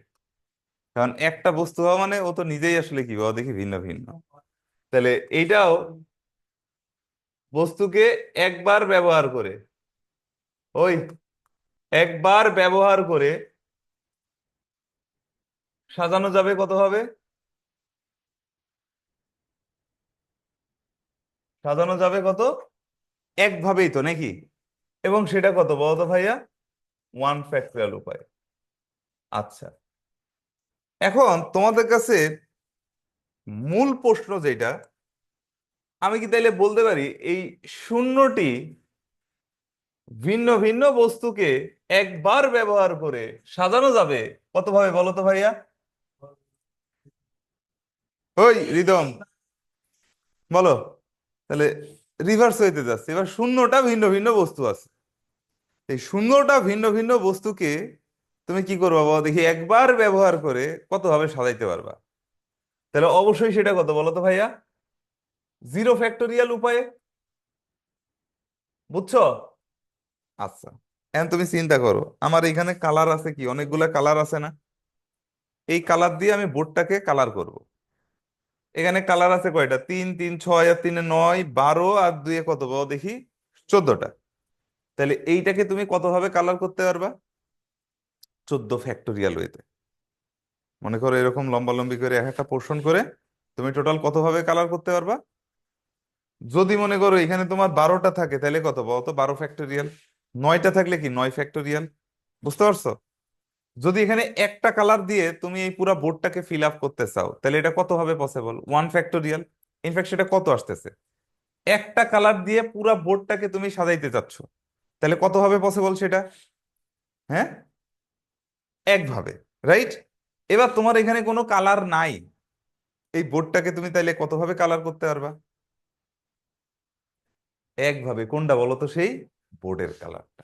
কারণ একটা বস্তু হওয়া মানে ও তো নিজেই আসলে কি বলো দেখি ভিন্ন ভিন্ন। তাহলে এইটাও বস্তুকে একবার ব্যবহার করে, ওই একবার ব্যবহার করে সাজানো যাবে কত ভাবে? সাজানো যাবে কত? একভাবেই তো নাকি? এবং সেটা কত বলো তো ভাইয়া? ওয়ান ফ্যাক্টরিয়াল উপায়। আচ্ছা, এখন তোমাদের কাছে মূল প্রশ্ন যেটা, আমি কি তাইলে বলতে পারি এই শূন্যটি ভিন্ন ভিন্ন বস্তুকে একবার ব্যবহার করে সাজানো যাবে কত ভাবে বলো তো ভাইয়া? ওই রিদম, বলো। তাহলে রিভার্স হইতে যাচ্ছে, এবার শূন্যটা ভিন্ন ভিন্ন বস্তু আছে, এই শূন্যটা ভিন্ন ভিন্ন বস্তুকে তুমি কি করবা বাবা দেখি একবার ব্যবহার করে কত ভাবে সাজাইতে পারবা? তাহলে অবশ্যই সেটা কত বলো তো ভাইয়া? জিরো ফ্যাক্টোরিয়াল উপায়ে, বুঝছো? আচ্ছা, এখন তুমি চিন্তা করো, আমার এখানে কালার আছে কি, অনেকগুলা কালার আছে না? এই কালার দিয়ে আমি বোর্ডটাকে কালার করব। এখানে কালার আছে কয়টা? তিন, তিন ছয়, আর তিনে নয়, 12, আর দুয়ে কত বলো দেখি? 14টা। তাহলে এইটাকে তুমি কত ভাবে কালার করতে পারবা? 14 ফ্যাক্টোরিয়াল ওয়েতে। মনে করো এরকম লম্বা লম্বি করে এক একটা পোর্শন করে তুমি টোটাল কত ভাবে কালার করতে পারবা? যদি মনে করো এখানে তোমার 12টা থাকে তাহলে কত বলো তো? 12 ফ্যাক্টোরিয়াল। 9টা থাকলে কি 9 ফ্যাক্টোরিয়াল। বুঝতে পারছো? যদি এখানে একটা কালার দিয়ে তুমি এই পুরো বোর্ডটাকে ফিল আপ করতে চাও তাহলে এটা কত হবে পসিবল? 1 ফ্যাক্টোরিয়াল। ইনফ্যাক্ট সেটা কত আসতেছে? একটা কালার দিয়ে পুরো বোর্ডটাকে তুমি সাজাইতে চাচ্ছ, তাহলে কত হবে পসিবল সেটা? হ্যাঁ, একভাবে, রাইট? এবার তোমার এখানে কোনো কালার নাই, এই বোর্ডটাকে তুমি তাইলে কত ভাবে কালার করতে পারবা? একভাবে। কোনটা বলো তো সেই বোর্ডের কালারটা?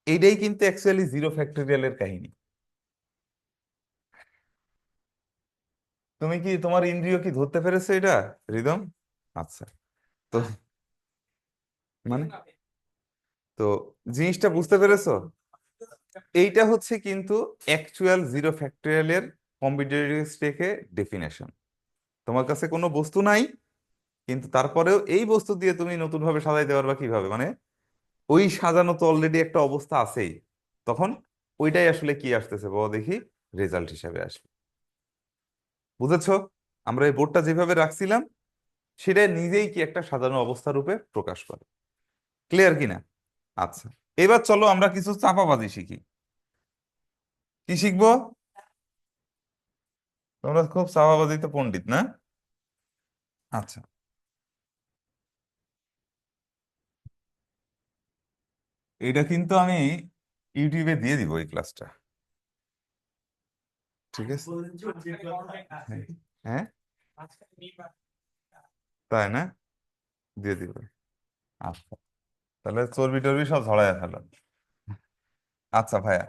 এইটাই কিন্তু অ্যাকচুয়ালি জিরো ফ্যাক্টোরিয়ালের কাহিনী। তুমি কি তোমার ইন্দ্রিয় কি ধরতে পেরেছো এটা, রিদম? আচ্ছা, তো মানে তো জিনিসটা বুঝতে পেরেছো? এইটা হচ্ছে কিন্তু অ্যাকচুয়াল জিরো ফ্যাক্টোরিয়ালের কম্পিউটার স্টেকে ডেফিনেশন। তোমার কাছে কোনো বস্তু নাই, কিন্তু তারপরেও এই বস্তু দিয়ে তুমি নতুন ভাবে সাজাইতে পারবা কিভাবে, মানে ওই সাজানো তো অলরেডি একটা অবস্থা আছেই, তখন ওইটাই আসলে কি আসতেছে বলো দেখি? রেজাল্ট হিসাবে আসবে। বুঝেছো? আমরা এই বোর্ডটা যেভাবে রাখছিলাম সেটা নিজেই কি একটা সাজানো অবস্থা রূপে প্রকাশ করে। ক্লিয়ার কিনা? আচ্ছা, এবার চলো আমরা কিছু চাপাবাজি শিখি। কি শিখবো? তোমরা খুব চাপাবাজিতে পণ্ডিত না? আচ্ছা, এটা কিন্তু আমি ইউটিউবে দিয়ে দিব এই ক্লাসটা, ঠিক আছে? হ্যাঁ, হ্যাঁ, তাই না? দিয়ে দিব। আচ্ছা, তাহলে চর্বি টর্বি সব ঝরাইয়া ফেলো। আচ্ছা ভাইয়া,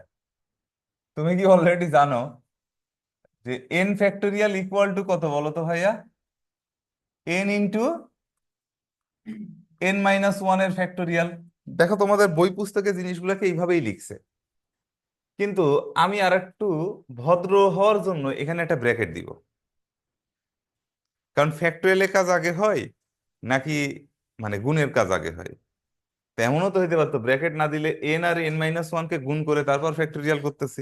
তুমি কি অলরেডি জানো যে এন ফ্যাক্টোরিয়াল ইকুয়াল টু কত বলো তো ভাইয়া? এন ইন্টু n-1 এর ফ্যাক্টোরিয়াল। দেখো তোমাদের বই পুস্তকে জিনিসগুলোকে এইভাবেই লিখছে, কিন্তু আমি আর একটু ভদ্র হওয়ার জন্য এখানে একটা ব্র্যাকেট দিব। কারণ ফ্যাক্টোরিয়ালের কাজ আগে হয় নাকি মানে গুণের কাজ আগে হয়? তেমনও তো হইতে পারতো ব্র্যাকেট না দিলে এন আর n-1 কে গুণ করে তারপর ফ্যাক্টোরিয়াল করতেছি,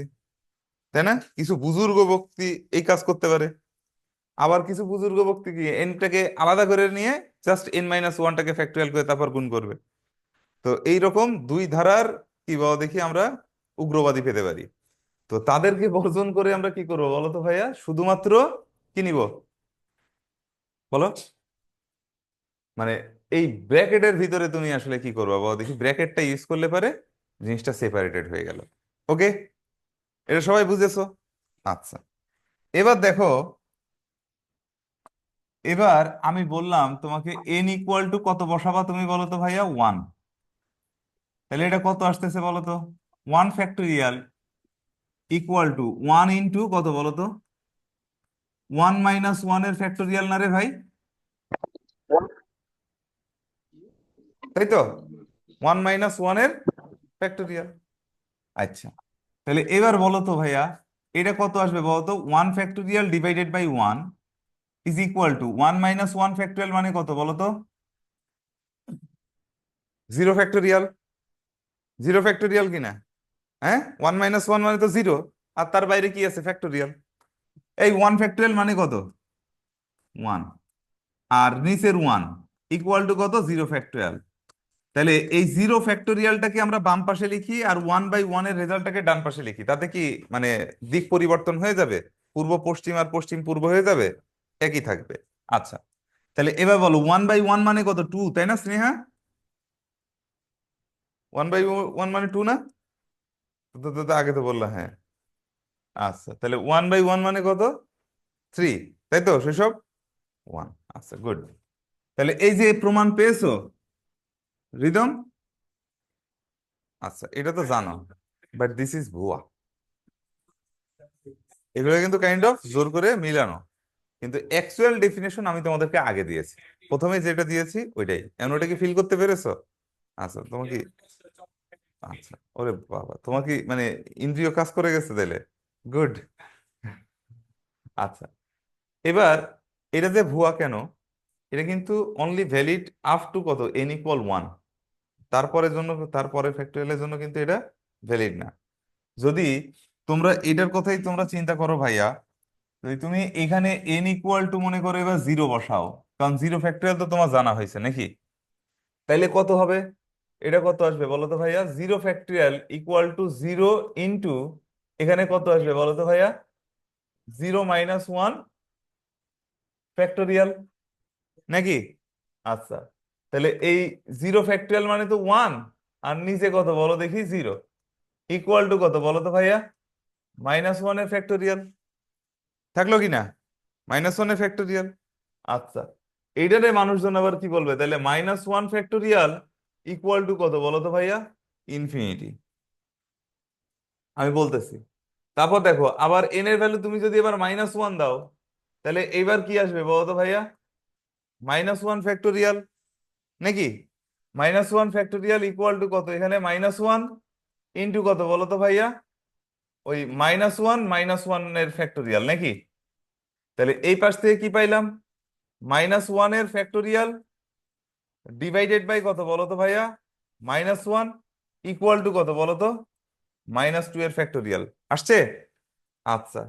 তাই না? কিছু বুজুর্গ ব্যক্তি এই কাজ করতে পারে, আবার কিছু বুজুর্গ ব্যক্তি কি এনটাকে আলাদা করে নিয়ে জাস্ট n-1টাকে ফ্যাক্টোরিয়াল করে তারপর গুণ করবে। তো এইরকম দুই ধারার কি বলো দেখি আমরা উগ্রবাদী পেতে পারি। তো তাদেরকে বর্জন করে আমরা কি করবো বলো তো ভাইয়া? শুধুমাত্র কি নিব বলো? মানে এই ব্র্যাকেটের ভিতরে তুমি আসলে কি করবা বাবা দেখি, ব্র্যাকেটটা ইউজ করলে পারে জিনিসটা সেপারেটেড হয়ে গেল। ওকে, এটা সবাই বুঝেছো? আচ্ছা, এবার দেখো, এবার আমি বললাম তোমাকে n ইকুয়াল টু কত বসাবা, তুমি বলো তো ভাইয়া, 1। তাহলে এটা কত আসতেছে বলো তো, 1 ফ্যাক্টোরিয়াল ইকুয়াল টু 1 ইন্টু কত বলো তো, 1 - 1 এর ফ্যাক্টোরিয়াল না রে ভাই, তাই তো? 1 - 1 এর ফ্যাক্টোরিয়াল। আচ্ছা, তাহলে এবার বলো তো ভাইয়া, এটা কত আসবে বলো তো, 1 factorial divided by 1 is equal to 1 - 1 factorial মানে কত বলো তো, 0 ফ্যাক্টোরিয়াল। 0 ফ্যাক্টোরিয়াল কিনা? হ্যাঁ, 1 - 1 মানে তো 0, আর তার বাইরে কি আছে, ফ্যাক্টোরিয়াল। এই 1 ফ্যাক্টোরিয়াল মানে কত, 1, আর নিচের 1 ইকুয়াল টু কত, 0 ফ্যাক্টোরিয়াল। তাহলে এই 0 ফ্যাক্টোরিয়ালটাকে আমরা বাম পাশে লিখি, আর 1/1 এর রেজাল্টটাকে ডান পাশে লিখি, তাতে কি মানে দিক পরিবর্তন হয়ে যাবে? পূর্ব পশ্চিম আর পশ্চিম পূর্ব হয়ে যাবে, একই থাকবে। আচ্ছা, তাহলে এবার বলো 1/1 মানে কত, 2, তাই না স্নেহা? 1/1 মানে 2 না? আগে তো বললা, হ্যাঁ। আচ্ছা, তাহলে 1/1 মানে কত, 3, তাই তো শৈশব? 1। আচ্ছা, গুড। তাহলে এই যে প্রমাণ পেয়েছো রিদম, আচ্ছা এটা তো জানো, বাট দিস ইজ ভুয়া। এগুলো কিন্তু কাইন্ড অফ জোর করে মিলানো, কিন্তু অ্যাকচুয়াল ডেফিনেশন আমি তোমাদেরকে আগে দিয়েছি, প্রথমে যেটা দিয়েছি ওইটাই। এখন ওটা কি ফিল করতে পেরেছো? আচ্ছা, তোমার কি, আচ্ছা, ওরে বাবা, তোমার কি মানে ইন্দ্রিয় কাজ করে গেছে তাইলে, গুড। আচ্ছা, এবার এটা যে ভুয়া কেন, এটা কিন্তু অনলি ভ্যালিড আপ টু কত, n = 1, তারপরের জন্য, তারপরে ফ্যাক্টোরিয়ালের জন্য কিন্তু এটা ভ্যালিড না। যদি তোমরা এটার কথাই তোমরা চিন্তা করো ভাইয়া, যদি তুমি এখানে n = মনে করো এবার 0 বসাও, কারণ 0 ফ্যাক্টোরিয়াল তো তোমার জানা হয়েছে নাকি, তাইলে কত হবে, এটা কত আসবে বলো তো ভাইয়া, 0 ফ্যাক্টোরিয়াল ইকুয়াল টু 0 ইন্টু, এখানে কত আসবে বলো তো ভাইয়া, 0 - 1 ফ্যাক্টোরিয়াল, নাকি? আচ্ছা, তাহলে এই 0 ফ্যাক্টোরিয়াল মানে তো 1, আর নিচে কত বলো দেখি, 0 ইকুয়াল টু কত বলো তো ভাইয়া, -1 এর ফ্যাক্টোরিয়াল, থাকলো কি না, -1 এর ফ্যাক্টোরিয়াল। আচ্ছা, এইটারে মানুষজন আবার কি বলবে, তাহলে -1 ফ্যাক্টোরিয়াল ইকুয়াল টু কত বলো তো ভাইয়া, ইনফিনিটি। আমি বলতেছি, তারপর দেখো আবার এন এর ভ্যালু তুমি যদি এবার -1 দাও, তাহলে এইবার কি আসবে বলো তো ভাইয়া, -1 ফ্যাক্টোরিয়াল, নাকি? -1 ফ্যাক্টোরিয়াল ইকুয়াল টু কত, এখানে -1 ইন্টু কত বলো তো ভাইয়া, ওই -1 এর ফ্যাক্টোরিয়াল, নাকি? তাহলে এই পাশ থেকে কি পাইলাম, -1 এর ফ্যাক্টোরিয়াল ডিভাইডেড বাই কত বলো তো ভাইয়া, -1 ইকুয়াল টু কত বলো তো, -2 এর ফ্যাক্টোরিয়াল আসছে। আচ্ছা,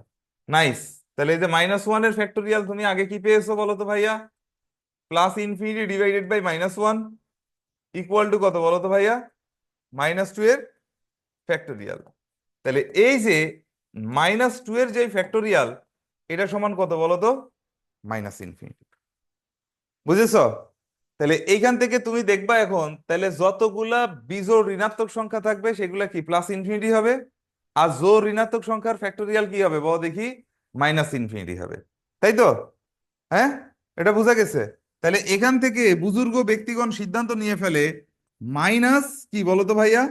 নাইস। তাহলে এই যে -1 এর ফ্যাক্টোরিয়াল তুমি আগে কি পেয়েছো বলো তো ভাইয়া, +∞ ডিভাইডেড বাই -1 ইকুয়াল টু কত বলো তো ভাইয়া, -2 এর ফ্যাক্টোরিয়াল। তাহলে এই যে -2 এর যে ফ্যাক্টোরিয়াল, এটা সমান কত বলো তো, -∞। বুঝেছো? তাহলে এইখান থেকে তুমি দেখবা এখন, তাহলে যতগুলা বিজোড় ঋণাত্মক সংখ্যা থাকবে সেগুলা কি +∞ হবে, আর জোড় ঋণাত্মক সংখ্যার ফ্যাক্টোরিয়াল কি হবে বলো দেখি, -∞ হবে, তাই তো? হ্যাঁ, এটা বোঝা গেছে? তাহলে এখান থেকে বুজুর্গ ব্যক্তিগণ সিদ্ধান্ত নিয়ে ফেলে, মাইনাস কি বলতো ভাইয়া,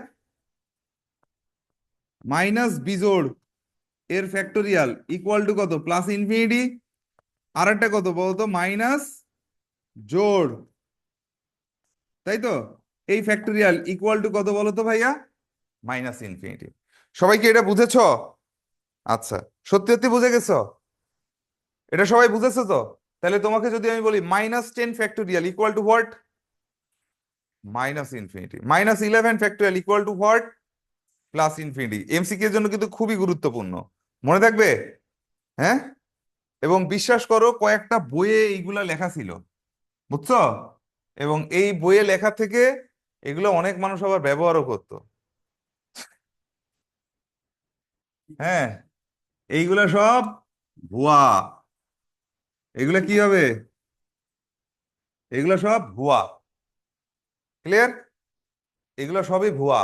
মাইনাস বিজোড় এর ফ্যাক্টোরিয়াল ইকুয়াল টু কত, +∞, আর একটা কত বলতো, মাইনাস জোড়, তাই তো? এই ফ্যাক্টোরিয়াল ইকুয়াল টু কত বলতো ভাইয়া, -∞। সবাই কি এটা বুঝেছো? আচ্ছা, সত্যি সত্যি বুঝে গেছো? এটা সবাই বুঝেছো তো? তাহলে তোমাকে যদি আমি বলি -10 factorial equal two what, -∞, -11 factorial equal two what, +∞। MCQ এর জন্য কিন্তু খুবই গুরুত্বপূর্ণ, মনে থাকবে। হ্যাঁ, এবং বিশ্বাস করো কয়েকটা বইয়ে এইগুলা লেখা ছিল, বুঝছো? এবং এই বইয়ে লেখা থেকে এগুলো অনেক মানুষ আবার ব্যবহারও করতো। হ্যাঁ, এইগুলা সব ভুয়া, এগুলা কি হবে, এগুলা সব ভুয়া। ক্লিয়ার? এগুলো সবই ভুয়া।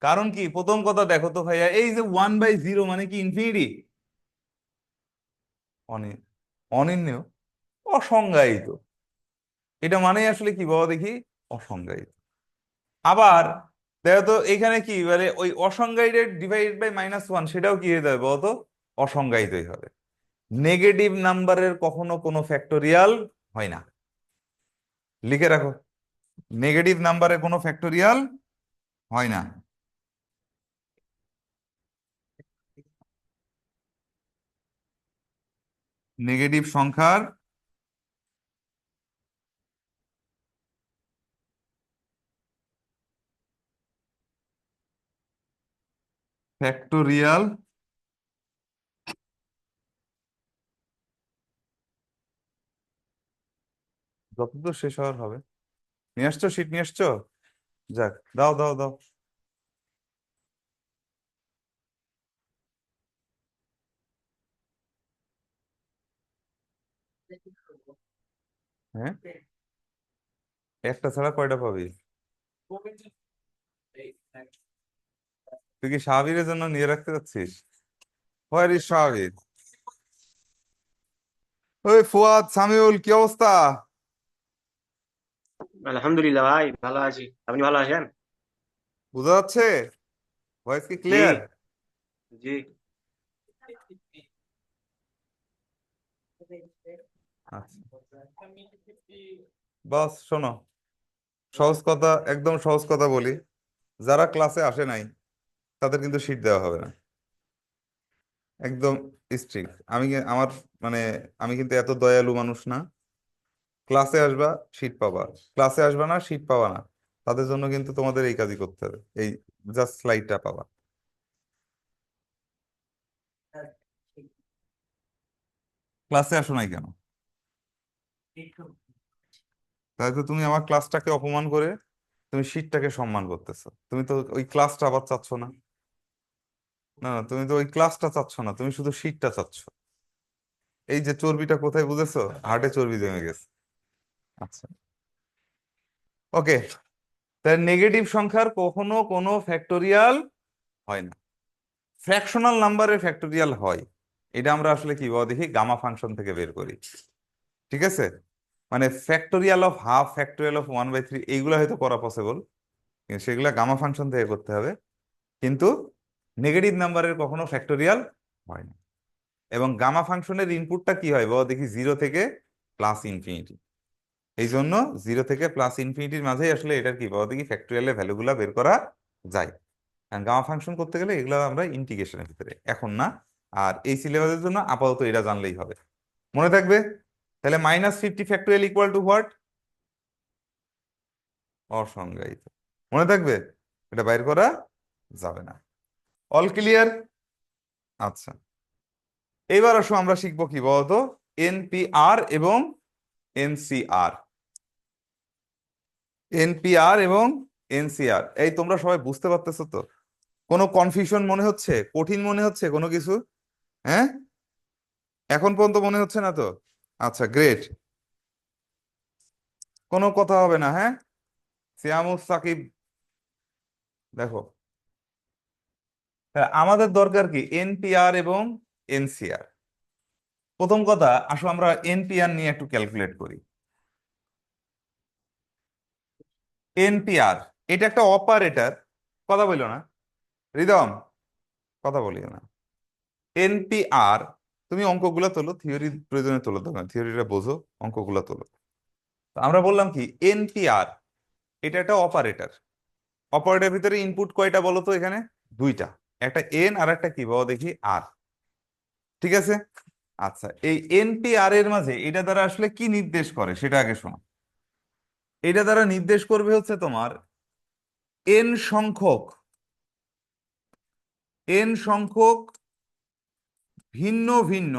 কারণ কি, প্রথম কথা দেখো তো ভাইয়া, এই যে 1/0 মানে কি ইনফিনিটি? অনির্ণেয়, অসংজ্ঞায়িত। এটা মানে আসলে কি বাবা দেখি? অসংজ্ঞায়িত। আবার দেখো তো এখানে কি মানে ওই অসংজ্ঞায়িত ডিভাইডেড বাই -1 সেটাও কি হয়ে যাবে বলতো? অসংজ্ঞায়িতই হবে। নেগেটিভ নাম্বারের কখনো কোনো ফ্যাক্টোরিয়াল হয় না। লিখে রাখো, নেগেটিভ নাম্বারের কোনো ফ্যাক্টোরিয়াল হয় না। নেগেটিভ সংখ্যার ফ্যাক্টোরিয়াল যতদূর শেষ হওয়ার হবে। নিয়ে আসছো শীট, নিয়ে আসছো? যাক, দাও দাও দাও। হ্যাঁ, একটা ছাড়া কয়টা পাবি? তুই কি শাহবীরের জন্য নিয়ে রাখতে চাচ্ছিস? Where is Shahbir? ওই ফুয়াদ, সামিউল, কি অবস্থা? আলহামদুলিল্লাহ ভাই, ভালো আছি। আপনি ভালো আছেন? বোঝা যাচ্ছে? ভয়েস কি জি, ক্লিয়ার? জি। আচ্ছা, বাস শোনো, সহজ কথা, একদম সহজ কথা বলি। যারা ক্লাসে আসে নাই তাদের কিন্তু সিট দেওয়া হবে না। একদম স্ট্রিক্ট। আমার মানে আমি কিন্তু এত দয়ালু মানুষ না। ক্লাসে আসবা, সিট পাবা। ক্লাসে আসবা না, সিট পাবা না। তাদের জন্য কিন্তু তোমাদের এই কাজই করতে হবে, এই জাস্ট স্লাইডটা পাবা। ক্লাসে আসো নাই কেন? তাহলে তো তুমি আমার ক্লাসটাকে অপমান করে তুমি সিটটাকে সম্মান করতেছো। তুমি তো ওই ক্লাসটা আবার চাচ্ছ না। না না, তুমি তো ওই ক্লাসটা চাচ্ছ না, তুমি শুধু সিটটা চাচ্ছ। এই যে চর্বিটা কোথায় বুঝেছো? হার্টে চর্বি জমে গেছে। আচ্ছা, ওকে। তাহলে নেগেটিভ সংখ্যার কখনো কোনো ফ্যাক্টোরিয়াল হয় না। ফ্র্যাকশনাল নাম্বারের ফ্যাক্টোরিয়াল হয়। এটা আমরা আসলে কি বল দেখি, গামা ফাংশন থেকে বের করি। ঠিক আছে? মানে factorial of half, factorial of 1/3 এইগুলো হয়তো করা পসিবল, কিন্তু সেগুলো গামা ফাংশন থেকে করতে হবে। কিন্তু নেগেটিভ নাম্বারের কখনো ফ্যাক্টোরিয়াল হয় না। এবং গামা ফাংশনের ইনপুটটা কি হয় বল দেখি? 0 থেকে +ইনফিনিটি। এই জন্য 0 থেকে +ইনফিনিটির মাঝেই আসলে এটার কি বল দেখি ফ্যাক্টোরিয়ালের ভ্যালুগুলা বের করা যায়। কারণ গামা ফাংশন করতে গেলে এগুলো আমরা ইন্টিগ্রেশনের ভিতরে এখন না। আর এই সিলেবাসের জন্য আপাতত এটা জানলেই হবে, মনে থাকবে। তাহলে -50 ফ্যাক্টোরিয়াল ইকুয়াল টু হোয়াট? অসংজ্ঞায়িত। মনে থাকবে, এটা বাইর করা যাবে না। All clear? আচ্ছা, এইবার আসো আমরা শিখবো কি বলতো, এনপিআর এবং এনসিআর। এনপিআর এবং এনসিআর, এই তোমরা সবাই বুঝতে পারতেছো তো? কোনো কনফিউশন মনে হচ্ছে? কঠিন মনে হচ্ছে কোনো কিছু? হ্যাঁ, এখন পর্যন্ত মনে হচ্ছে না তো? আচ্ছা, গ্রেট। কোনো কথা হবে না, হ্যাঁ? সিয়ামুস সাকিব, দেখো, আমাদের দরকার কি এনপিআর এবং এনসিআর। প্রথম কথা, আসো আমরা এনপিআর নিয়ে একটু ক্যালকুলেট করি। এনপিআর এটা একটা অপারেটর। কথা বললো না রিদম, কথা বলিও না। এনপিআর, তুমি অঙ্কগুলো তোলো, থিওরি প্রয়োজনে তোলো, তখন থিওরিটা বোঝো, অঙ্কগুলো তোলো। তো আমরা বললাম কি এনপিআর এটা একটা অপারেটর। অপারেটরের ভিতরে ইনপুট কয়টা বলো তো এখানে? দুইটা, একটা এন আর একটা কি বলো দেখি আর। ঠিক আছে? আচ্ছা, এই এনপিআর এর মাঝে এটা দ্বারা আসলে কি নির্দেশ করে সেটা আগে শোনো। এটা দ্বারা নির্দেশ করবে হচ্ছে তোমার এন সংখ্যক, এন সংখ্যক ভিন্ন ভিন্ন,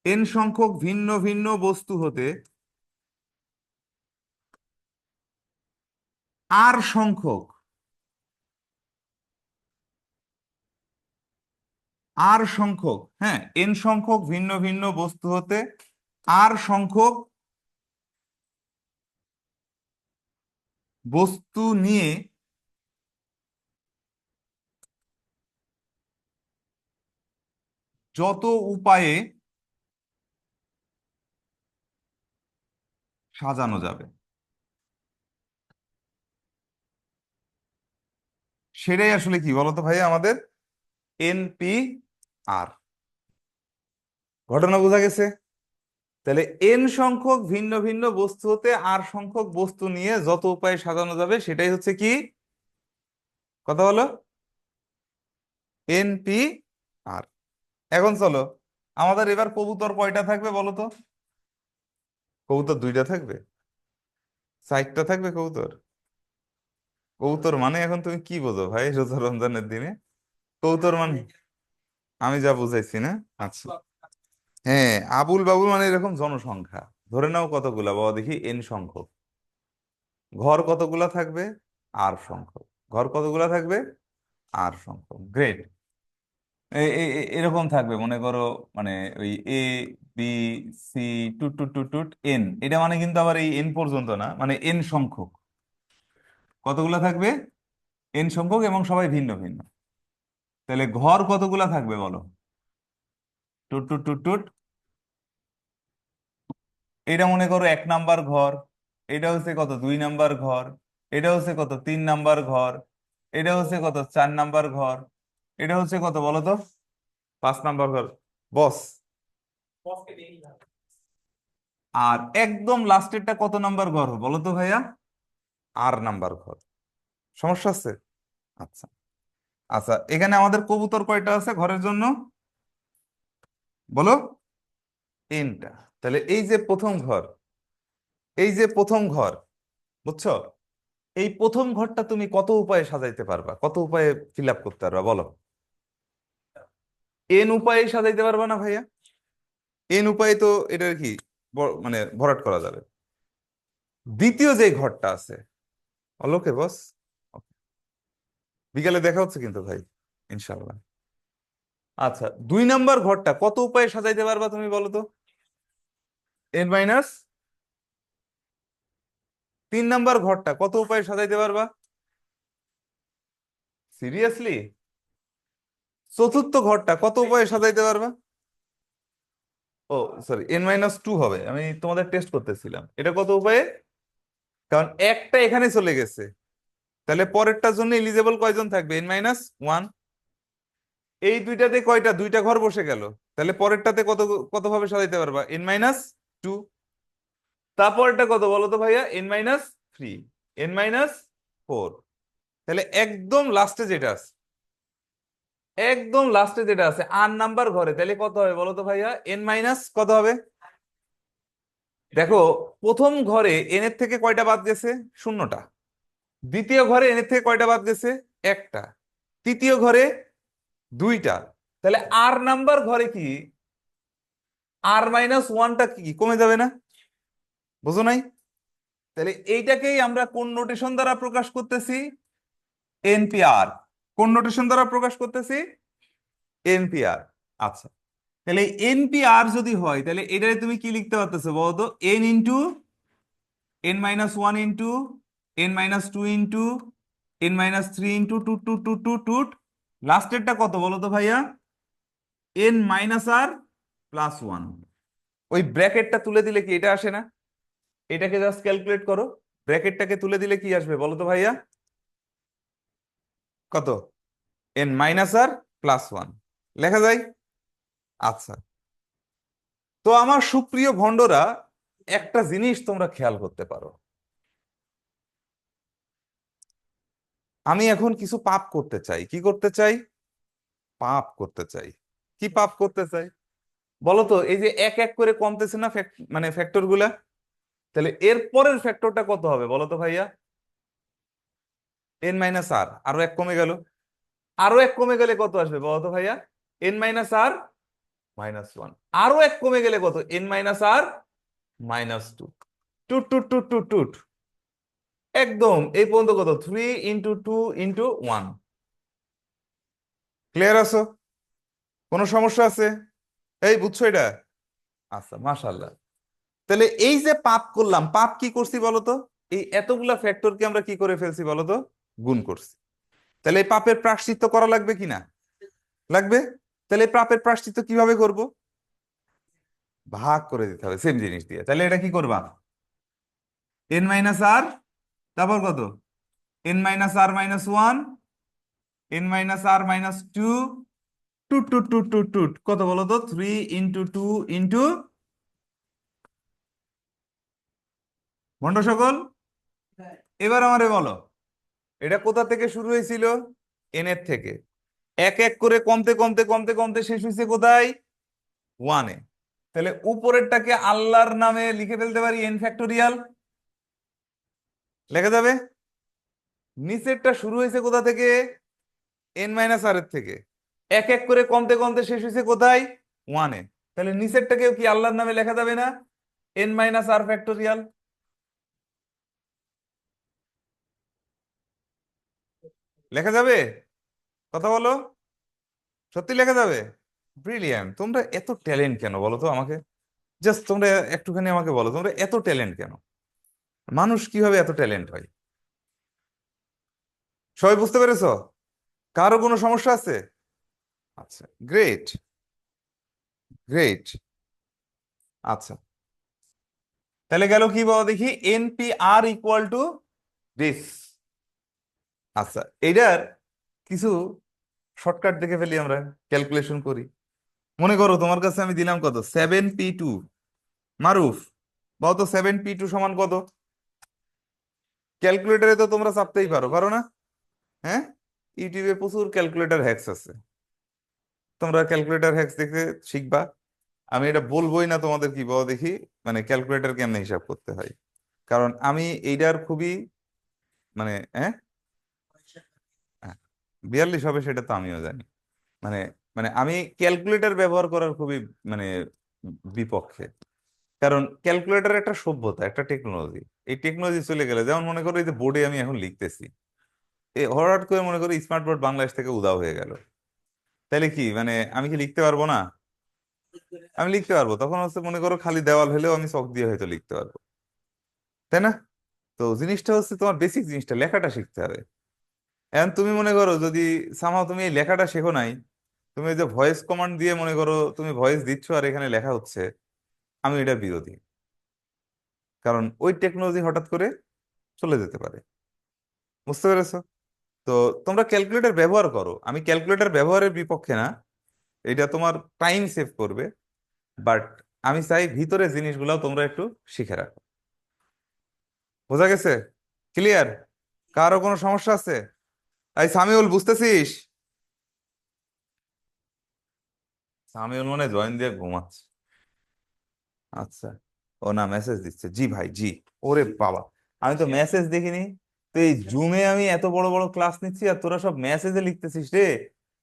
এন সংখ্যক ভিন্ন ভিন্ন বস্তু হতে আর সংখ্যক, আর সংখ্যক, হ্যাঁ, এন সংখ্যক ভিন্ন ভিন্ন বস্তু হতে আর সংখ্যক বস্তু নিয়ে যত উপায়ে সাজানো যাবে সেটাই আসলে কি বলতো ভাই আমাদের NP-R। ঘটনা বোঝা গেছে? তাহলে n সংখ্যক ভিন্ন ভিন্ন বস্তু হতে r সংখ্যক বস্তু নিয়ে যত উপায়ে সাজানো যাবে সেটাই হচ্ছে কি কথা হলো NP-R। এখন চলো আমাদের এবার কবুতর কয়টা থাকবে বলো তো? কবুতর দুইটা থাকবে? চারটা থাকবে কবুতর? কবুতর মানে এখন তুমি কি বোঝো ভাই রোজা রমজানের দিনে? কবুতর মানে আমি যা বুঝাইছি না? আচ্ছা, হ্যাঁ, আবুল বাবুল মানে এরকম জনসংখ্যা ধরে নাও কতগুলা বাবা দেখি n সংখ্যক। ঘর কতগুলা থাকবে? r সংখ্যক। ঘর কতগুলা থাকবে? r সংখ্যক। গ্রেট। এরকম থাকবে মনে করো, মানে ওই A B C টুট টুট টুট টুট n, এটা মানে কিন্তু আবার এই n পর্যন্ত না, মানে n সংখ্যক কতগুলা থাকবে? n সংখ্যক এবং সবাই ভিন্ন ভিন্ন। তাহলে ঘর কতগুলা থাকবে বলো? টুট টুট টুট টুট। এটা মনে করো 1 নাম্বার ঘর, এটা হচ্ছে কত 2 নাম্বার ঘর, এটা হচ্ছে কত 3 নাম্বার ঘর, এটা হচ্ছে কত 4 নাম্বার ঘর, এটা হচ্ছে কত বলো তো 5 নাম্বার ঘর। বস, আর একদম লাস্টেরটা কত নাম্বার ঘর বলো তো ভাইয়া? 8 নাম্বার ঘর। সমস্যা আছে? আচ্ছা আচ্ছা, এখানে আমাদের কবুতর কয়টা আছে ঘরের জন্য বলো? 3টা। তাহলে এই যে প্রথম ঘর, এই যে প্রথম ঘর, বুঝছো? এই প্রথম ঘরটা তুমি কত উপায়ে সাজাইতে পারবা, কত উপায়ে ফিল আপ করতে পারবা বলো? উপায়ে সাজাইতে পারবা না ভাইয়া? উপায়ে তো এটার কি মানে ভরাট করা যাবে। দ্বিতীয় যে ঘরটা আছে, ওকে বস, বিকালে দেখা হচ্ছে কিন্তু ভাই, ইনশাল্লাহ। আচ্ছা, 2 নাম্বার ঘরটা কত উপায়ে সাজাইতে পারবা তুমি বলো তো? n-। 3 নাম্বার ঘরটা কত উপায়ে সাজাইতে পারবা? সিরিয়াসলি? চতুর্থ ঘরটা কত উপায়ে সাজাইতে পারবা? ও সরি, n-2 হবে, আমি তোমাদের টেস্ট করতেছিলাম এটা কত উপায়ে, কারণ একটা এখানে চলে গেছে। তাহলে পরেরটার জন্য এলিজেবল কয়জন থাকবে? n-1। এই দুইটাতে কয়টা, দুইটা ঘর বসে গেল, তাহলে পরেরটাতে কত কত ভাবে সাজাইতে পারবা? n-2। তারপরটা কত বলো তো ভাইয়া? n-3, n-4। তাহলে একদম লাস্টে যেটা আছে, একদম লাস্টে যেটা আছে 8 নাম্বার ঘরে, তাহলে কত হবে বলো তো ভাইয়া? n- কত হবে? দেখো, প্রথম ঘরে n এর থেকে কয়টা বাদ গেছে? 0টা। দ্বিতীয় ঘরে n এর থেকে কয়টা বাদ গেছে? 1টা। তৃতীয় ঘরে 2টা। তাহলে r নাম্বার ঘরে কি r-1টা কি কমে যাবে না? বুঝো নাই? তাহলে এইটাকেই আমরা কোন নোটেশন দ্বারা প্রকাশ করতেছি? NP-R। কোন নোটেশন দ্বারা প্রকাশ করতেছি? NP-R। আচ্ছা, তাহলে NP-R যদি হয় তাহলে এটারে তুমি কি লিখতে পারতেছো বলতো? n into n-1 into n-2 into n-3 into two two two two টুট, লাস্টেরটা কত বলো তো ভাইয়া? n-r+1। ওই ব্র্যাকেটটা তুলে দিলে কি এটা আসে না? এটাকে জাস্ট ক্যালকুলেট করো, ব্র্যাকেটটাকে তুলে দিলে কি আসবে বলো তো ভাইয়া? কত? n-r+1 লেখা যায়? আচ্ছা, তো আমার সুপ্রিয় ভন্ডরা, একটা জিনিস তোমরা খেয়াল করতে পারো, আমি এখন কিছু পাপ করতে চাই। কি করতে চাই? পাপ করতে চাই। কি পাপ করতে চাই বলো তো? এই যে এক এক করে কমতেছে না মানে ফ্যাক্টর গুলা, তাহলে এর পরের ফ্যাক্টরটা কত হবে বলো তো ভাইয়া? n-r, আরো এক কমে গেল, আরো এক কমে গেলে কত আসবে বলো তো ভাইয়া? n-r-1। আরো এক কমে গেলে কত? n-r-2। টুট টুট টুট টুট টুট, একদম এই পর্যন্ত কত? 3 × 2 × 1। ক্লিয়ার আছো? কোনো সমস্যা আছে? এই বুঝছো এটা? আচ্ছা, মাশাআল্লাহ। তাহলে এই যে পাপ করলাম, পাপ কি করছি বলো তো? এই এতগুলা ফ্যাক্টরকে আমরা কি করে ফেলছি বলো তো, গুণ করছি। তাহলে এই পাপের প্রায়শ্চিত্ত করা লাগবে কিনা? লাগবে। তাহলে এই পাপের প্রায়শ্চিত্ত কিভাবে করব? ভাগ করে দিতে হবে সেম জিনিস দিয়ে। তাহলে এটা কি করবা, এন মাইনাস আর, তারপর কত, n minus r minus one, n minus r minus two, two two two two two, কত বলো তো, 3 × 2 × ভণ্ড সকল। এবার আমারে বলো, এটা কোথা থেকে শুরু হয়েছিল? এন এর থেকে। এক এক করে কমতে কমতে কমতে কমতে শেষ হয়েছে কোথায়? ওয়ানে। তাহলে উপরেরটাকে আল্লাহর নামে লিখে ফেলতে পারি এন ফ্যাক্টোরিয়াল, লেখা যাবে। নিচেরটা শুরু হয়েছে কোথা থেকে? এন মাইনাস আর এর থেকে। এক এক করে কমতে কমতে শেষ হয়েছে কোথায়? ওয়ানে। তাহলে নিচেরটাকেও কি আল্লাহর নামে লেখা যাবে না? N minus r factorial. লেখা যাবে? কথা বলো, সত্যি লেখা যাবে? ব্রিলিয়ান্ট! তোমরা এত ট্যালেন্ট কেন বলো তো আমাকে? জাস্ট তোমরা একটুখানি আমাকে বলো, তোমরা এত ট্যালেন্ট কেন? মানুষ কিভাবে এত ট্যালেন্ট হয়? সবাই বুঝতে পেরেছো? কারো কোনো সমস্যা আছে? আচ্ছা, গ্রেট, গ্রেট। আচ্ছা, তাহলে গেল কি বলো দেখি, এনপিআর ইকুয়াল টু দিস। আচ্ছা, এইটার কিছু শর্টকাট দেখে ফেলি, আমরা ক্যালকুলেশন করি। মনে করো তোমার কাছে আমি দিলাম কত, 7p2। মারুফ, বলো তো 7p2 সমান কত? ক্যালকুলেটরে তো তোমরা চাপতেই পারো, পারো না? হ্যাঁ, ইউটিউবে প্রচুর ক্যালকুলেটর হ্যাকস আছে, তোমরা ক্যালকুলেটর হ্যাকস দেখে শিখবা। আমি এটা বলবোই না তোমাদের, কি বলো দেখি, মানে ক্যালকুলেটর কেমনে হিসাব করতে হয়, কারণ আমি এইটার খুবই, মানে হ্যাঁ, 42 হবে সেটা তো আমিও জানি। মানে মানে আমি ক্যালকুলেটর ব্যবহার করার খুবই, মানে বিপক্ষে। কারণ ক্যালকুলেটর একটা সভ্যতা, একটা টেকনোলজি। এই টেকনোলজি চলে গেলে, যেমন মনে করো এই যে বোর্ডে আমি এখন লিখতেছি, এই হঠাৎ করে মনে করো স্মার্ট বোর্ড বাংলাদেশ থেকে উধাও হয়ে গেল, তাহলে কি মানে আমি কি লিখতে পারবো না? আমি লিখতে পারবো, তখন হচ্ছে মনে করো খালি দেওয়াল হলেও আমি চক দিয়ে হয়তো লিখতে পারবো, তাই না? তো জিনিসটা হচ্ছে তোমার বেসিক জিনিসটা, লেখাটা শিখতে হবে। এখন তুমি মনে করো যদি সামহাও তুমি এই লেখাটা শেখো নাই, তুমি এই যে ভয়েস কমান্ড দিয়ে মনে করো তুমি ভয়েস দিচ্ছ আর এখানে লেখা হচ্ছে, আমি এটা বিরোধী। কারণ ওই টেকনোলজি হঠাৎ করে চলে যেতে পারে, বুঝতে পেরেছো? তো তোমরা ক্যালকুলেটর ব্যবহার করো, আমি ক্যালকুলেটর ব্যবহারের বিপক্ষে না, এটা তোমার টাইম সেভ করবে। বাট আমি চাই ভিতরে জিনিসগুলো তোমরা একটু শিখে রাখো। বোঝা গেছে? ক্লিয়ার? কারো কোনো সমস্যা আছে? এই সামিউল, বুঝতেছিস? সামিউল মনে জয়েন দিয়ে ঘুমাচ্ছে। আচ্ছা, ও না, মেসেজ দিচ্ছে, জি ভাই জি। ওরে বাবা, আমি তো মেসেজ দেখিনি। তো এই জুমে আমি এত বড় বড় ক্লাস নিচ্ছি আর তোরা সব মেসেজে লিখতেছিস রে।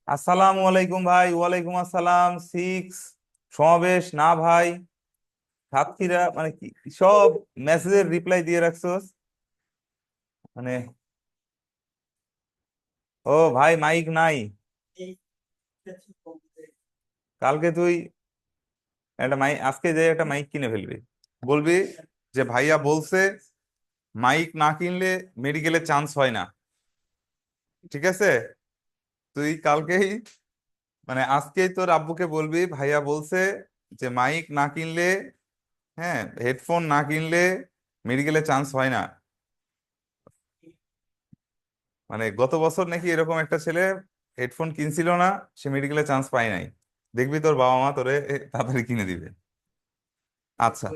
আসসালামু আলাইকুম ভাই। ওয়ালাইকুম আসসালাম। 6 সমাবেশ না ভাই, সাতক্ষীরা, মানে কি সব মেসেজের রিপ্লাই দিয়ে রাখছোস মানে। ও ভাই, মাইক নাই? কালকে তুই একটা মাইক, আজকে যে একটা মাইক কিনে ফেলবি, বলবি যে ভাইয়া বলছে মাইক না কিনলে মেডিকেলে চান্স হয় না, ঠিক আছে? তুই কালকেই, মানে আজকেই তোর আব্বুকে বলবি ভাইয়া বলছে যে মাইক না কিনলে, হ্যাঁ, হেডফোন না কিনলে মেডিকেলে চান্স হয় না। মানে গত বছর নাকি এরকম একটা ছেলে হেডফোন কিনছিল না, সে মেডিকেলে চান্স পায় নাই। দেখবি তোর বাবা মা তোরে তাড়াতাড়ি কিনে দিবে। আচ্ছা,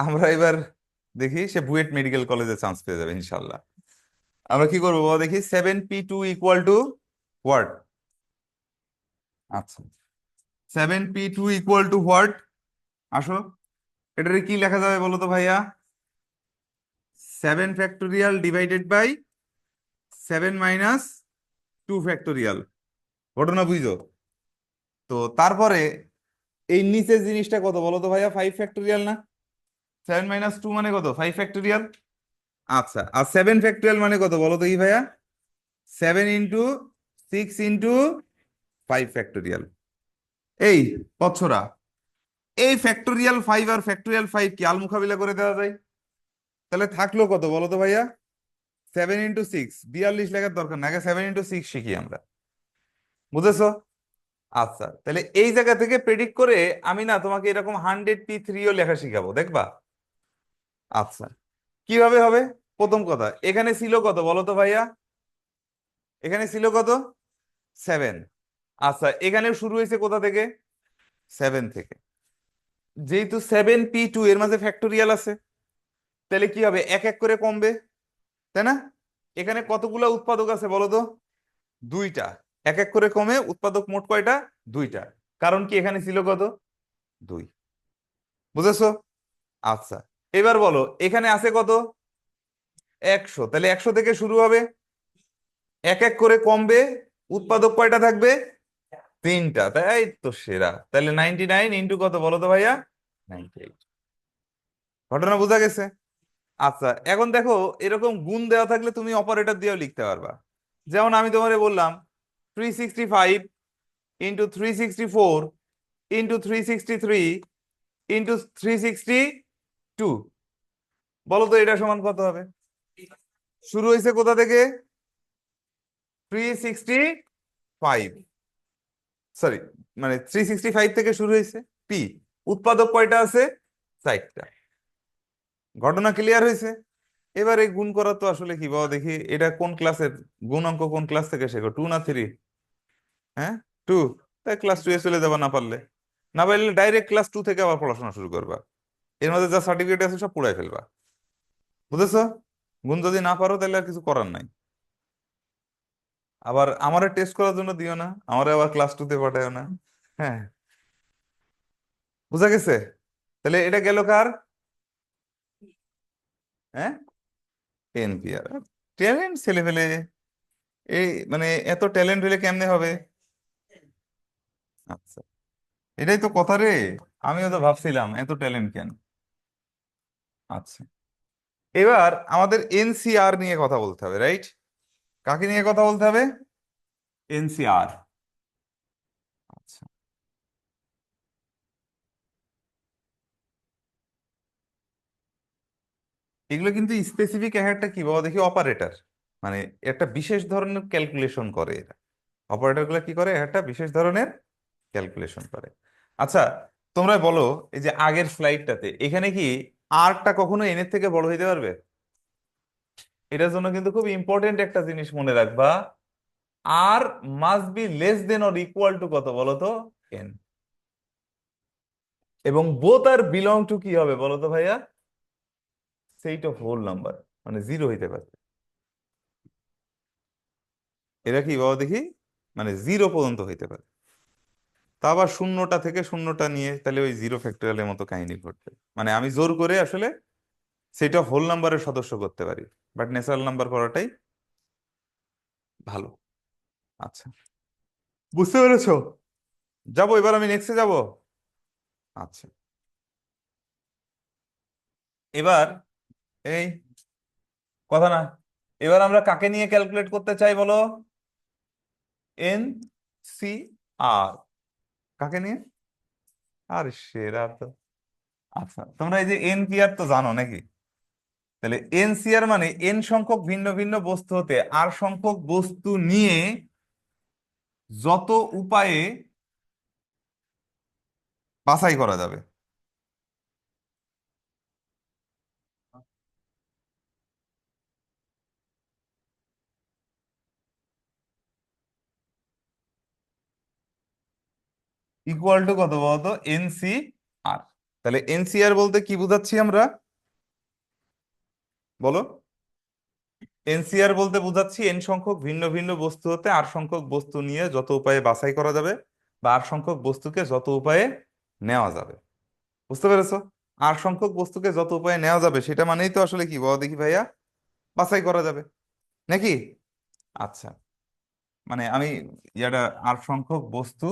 আমরা এবার দেখি সে বুয়েট মেডিকেল কলেজে চান্স পেয়ে যাবে ইনশাল্লাহ। আমরা কি করবো বাবা দেখি, 7p2 ইকুয়াল টু হোয়াট? আচ্ছা, 7p2 ইকুয়াল টু হোয়াট? আসো, এটারে কি লেখা যাবে বলো তো ভাইয়া? 7 ফ্যাক্টোরিয়াল ডিভাইডেড বাই 7 - 2 ফ্যাক্টোরিয়াল। ঘটনা বুঝছো? তো তারপরে এই নিচের জিনিসটা কত বলো তো ভাইয়া? 5 ফ্যাক্টোরিয়াল না? 7 - 2 মানে কত? 5 ফ্যাক্টোরিয়াল। আচ্ছা, আর 7 ফ্যাক্টোরিয়াল মানে কত বলো তো কি ভাইয়া? 7 × 6 × 5 ফ্যাক্টোরিয়াল। এই বৎসরা, এই ফ্যাক্টোরিয়াল 5 আর ফ্যাক্টোরিয়াল 5 কি আল মুকাবিলা করে দেওয়া যায়? তাহলে থাকলো কত বলো তো ভাইয়া? 7 × 6, 42 লেখার দরকার না, আগে 7 × 6 শিখি আমরা। বুঝেছো? আচ্ছা, তাহলে এই জায়গা থেকে প্রেডিক্ট করে আমি না তোমাকে এরকম 100p3ও লেখা শিখাবো, দেখবা? আচ্ছা, কিভাবে হবে? প্রথম কথা, এখানে ছিল কত বলো তো ভাইয়া? এখানে ছিল কত? 7। আচ্ছা, এখানে শুরু হয়েছে কোথা থেকে? 7 থেকে। যেহেতু 7p2 এর মাঝে ফ্যাক্টোরিয়াল আছে, তাহলে কি হবে? এক এক করে কমবে, তাই না? এখানে কতগুলা উৎপাদক আছে বলো তো? দুইটা। এক এক করে কমে উৎপাদক মোট কয়টা? দুইটা। কারণ কি এখানে ছিল কত? 2। বুঝেছো? আচ্ছা, এবার বলো এখানে আছে কত? 100। তাহলে 100 থেকে শুরু হবে, এক এক করে কমবে, উৎপাদক কয়টা থাকবে? তিনটা। তাই তো সেরা। তাহলে 99 ইন্টু কত বলো তো ভাইয়া? 98। ঘটনা বোঝা গেছে? আচ্ছা, এখন দেখো এরকম গুণ দেওয়া থাকলে তুমি অপারেটর দিয়েও লিখতে পারবা। যেমন আমি তোমারে বললাম 365 × 364 × 363 × 362। বলো তো এটা সমান কত হবে? শুরু হয়েছে কোথা থেকে? 365, সরি, মানে 365 থেকে শুরু হয়েছে। পি, উৎপাদক কয়টা আছে? 4টা। ঘটনা ক্লিয়ার হয়েছে? এবার এই গুণ করা তো আসলে কি বাবা দেখি, এটা কোন ক্লাসের গুণ অঙ্ক? কোন ক্লাস থেকে শেখো? 2 না 3? হ্যাঁ, 2। তাই ক্লাস 2 এ চলে যাবা, না পারলে। না পারলে ডাইরেক্ট ক্লাস 2 থেকে আবার পড়াশোনা শুরু করবা। এর মধ্যে যা সার্টিফিকেট আছে সব পুড়াই ফেলবা। বুঝেছো? গুণ যদি না পারো তাহলে আর কিছু করার নাই। আবার আমারে টেস্ট করার জন্য দিও না, আমারে আবার ক্লাস 2 তে পাঠায় না। হ্যাঁ, বুঝা গেছে? তাহলে এটা গেল কার? হ্যাঁ, এনপিআর। ট্যালেন্ট ছেলে ফেলে, এই মানে এত ট্যালেন্ট হলে কেমনে হবে? আচ্ছা, এটাই তো কথা রে। আমিও তো ভাবছিলাম এত ট্যালেন্ট কেন। আচ্ছা, এবার আমাদের এনসিআর নিয়ে কথা বলতে হবে, রাইট? কাকে নিয়ে কথা বলতে হবে? এনসিআর। আচ্ছা, এগুলো কিন্তু স্পেসিফিক এক একটা কি বাবা দেখি অপারেটর, মানে একটা বিশেষ ধরনের ক্যালকুলেশন করে এরা। অপারেটর গুলো কি করে? একটা বিশেষ ধরনের ক্যালকুলেশন করে। আচ্ছা, তোমরা বলো, এই যে আগের স্লাইডটাতে এখানে কি আরটা কখনো এন এর থেকে বড় হইতে পারবে? এটার জন্য কিন্তু খুব ইম্পর্টেন্ট একটা জিনিস মনে রাখবা, r must be less than or equal to কত বলো তো? এন। এবং বোথ আর বিলং টু কি হবে বলো তো ভাইয়া? সেট অফ হোল নাম্বার, মানে 0 হইতে পারে। এটা কি বাবা দেখি, মানে 0 পর্যন্ত হইতে পারে। তা আবার শূন্যটা থেকে শূন্যটা নিয়ে তাহলে ওই 0 ফ্যাক্টোরিয়ালের মতো কাহিনী ঘটবে। মানে আমি জোর করে আসলে সেট অফ হোল নাম্বারের সদস্য করতে পারি, বাট ন্যাচারাল নাম্বার করাটাই ভালো। আচ্ছা, বুঝতে পেরেছো? যাবো এবার, আমি নেক্সটে যাব। আচ্ছা, এবার এই কথা না, এবার আমরা কাকে নিয়ে ক্যালকুলেট করতে চাই বলো? এন সি আর। কাকে নিয়ে? আর সেরা তো। আচ্ছা, তোমরা এই যে এনপিআর তো জানো নাকি? তাহলে এনসিআর মানে এন সংখ্যক ভিন্ন ভিন্ন বস্তু হতে আর সংখ্যক বস্তু নিয়ে যত উপায়ে বাছাই করা যাবে। ইকুয়াল টু কত বলতো? এনসি আর। তাহলে এনসিআর বলতে কি বোঝাচ্ছি আমরা বলো? এনসিআর বলতে বোঝাচ্ছি এন সংখ্যক ভিন্ন ভিন্ন বস্তু হতে আর সংখ্যক বস্তু নিয়ে যত উপায়ে বাছাই করা যাবে, বা আর সংখ্যক বস্তুকে যত উপায়ে নেওয়া যাবে। বুঝতে পেরেছো? আর সংখ্যক বস্তুকে যত উপায়ে নেওয়া যাবে সেটা মানেই তো আসলে কি বলো দেখি ভাইয়া? বাছাই করা যাবে নাকি? আচ্ছা, মানে আমি ইয়াটা আর সংখ্যক বস্তু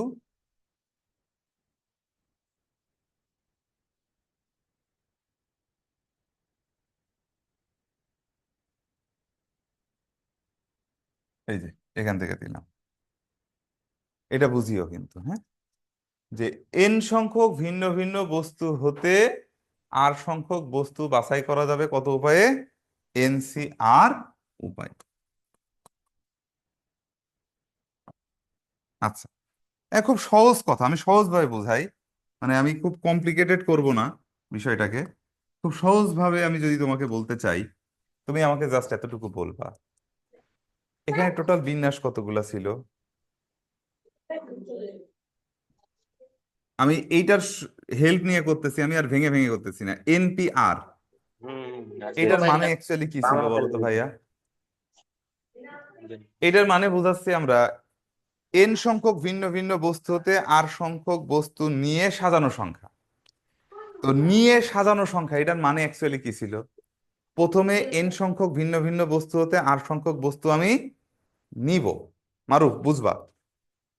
এই যে এখান থেকে দিলাম, এটা বুঝিও কিন্তু, হ্যাঁ, যে এন সংখ্যক ভিন্ন ভিন্ন বস্তু হতে আর সংখ্যক বস্তু বাছাই করা যাবে কত উপায়ে? এনসিআর উপায়। আচ্ছা, খুব সহজ কথা, আমি সহজভাবে বোঝাই, মানে আমি খুব কমপ্লিকেটেড করব না বিষয়টাকে। খুব সহজভাবে আমি যদি তোমাকে বলতে চাই, তুমি আমাকে জাস্ট এতটুকু বলবা, এখানে টোটাল বিন্যাস কতগুলা ছিল? আমি এইটার হেল্প নিয়ে করতেছি, আমি আর ভেঙে ভেঙে করতেছি না। এনপিআর, আচ্ছা এটার আচ্ছা। মানে অ্যাকচুয়ালি কি ছিল বাংলা বলো তো তেলুগু। ভাইয়া? জি। এটার মানে বোঝাচ্ছি আমরা, এন সংখ্যক ভিন্ন ভিন্ন বস্তু হতে আর সংখ্যক বস্তু নিয়ে সাজানো সংখ্যা। তো নিয়ে সাজানো সংখ্যা, এটার মানে অ্যাকচুয়ালি কি ছিল? প্রথমে এন সংখ্যক ভিন্ন ভিন্ন বস্তু হতে আর সংখ্যক বস্তু আমি নিব। মারুফ, বুঝবা?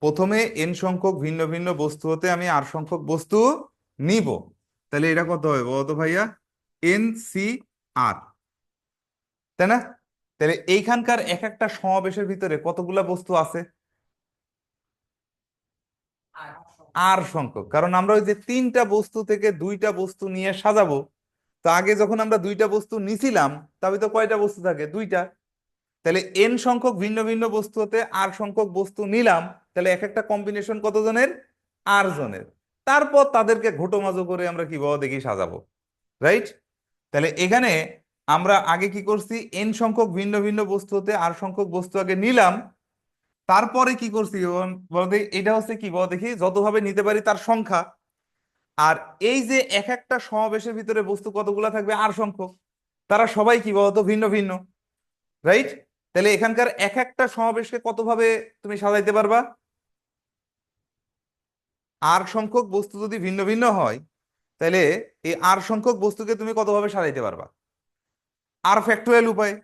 প্রথমে এন সংখ্যক ভিন্ন ভিন্ন বস্তু হতে আমি আর সংখ্যক বস্তু নিব। তাহলে এটা কত হবে বলতো ভাইয়া? এন সি আর, তাই না? তাহলে এইখানকার এক একটা সমাবেশের ভিতরে কতগুলা বস্তু আছে? আর সংখ্যক, কারণ আমরা ওই যে তিনটা বস্তু থেকে দুইটা বস্তু নিয়ে সাজাবো। তো আগে যখন আমরা দুইটা বস্তু নিছিলাম, তবে তো কয়টা বস্তু থাকে? দুইটা। তাহলে এন সংখ্যক ভিন্ন ভিন্ন বস্তু হতে আর সংখ্যক বস্তু নিলাম, তাহলে এক একটা কম্বিনেশন কত জনের? আর জনের। তারপর তাদেরকে ঘোটোমাজো করে আমরা কি বাবা দেখি সাজাবো, রাইট? তাহলে এখানে আমরা আগে কি করছি? এন সংখ্যক ভিন্ন ভিন্ন বস্তু হতে আর সংখ্যক বস্তু আগে নিলাম, তারপরে কি করছি বলো দেখি, এটা হচ্ছে কি বলো দেখি, যতভাবে নিতে পারি তার সংখ্যা। আর এই যে এক একটা সমাবেশের ভিতরে বস্তু কতগুলা থাকবে? আর সংখ্যক। তারা সবাই কি বলতো? ভিন্ন ভিন্ন, রাইট? তাহলে এখানকার এক একটা সমাবেশকে কতভাবে তুমি সাজাইতে পারবা? আর সংখ্যক বস্তু যদি ভিন্ন ভিন্ন হয়, তাহলে এই আর সংখ্যক বস্তুকে তুমি কতভাবে সাজাইতে পারবা? আর ফ্যাক্টোরিয়াল উপায়ে।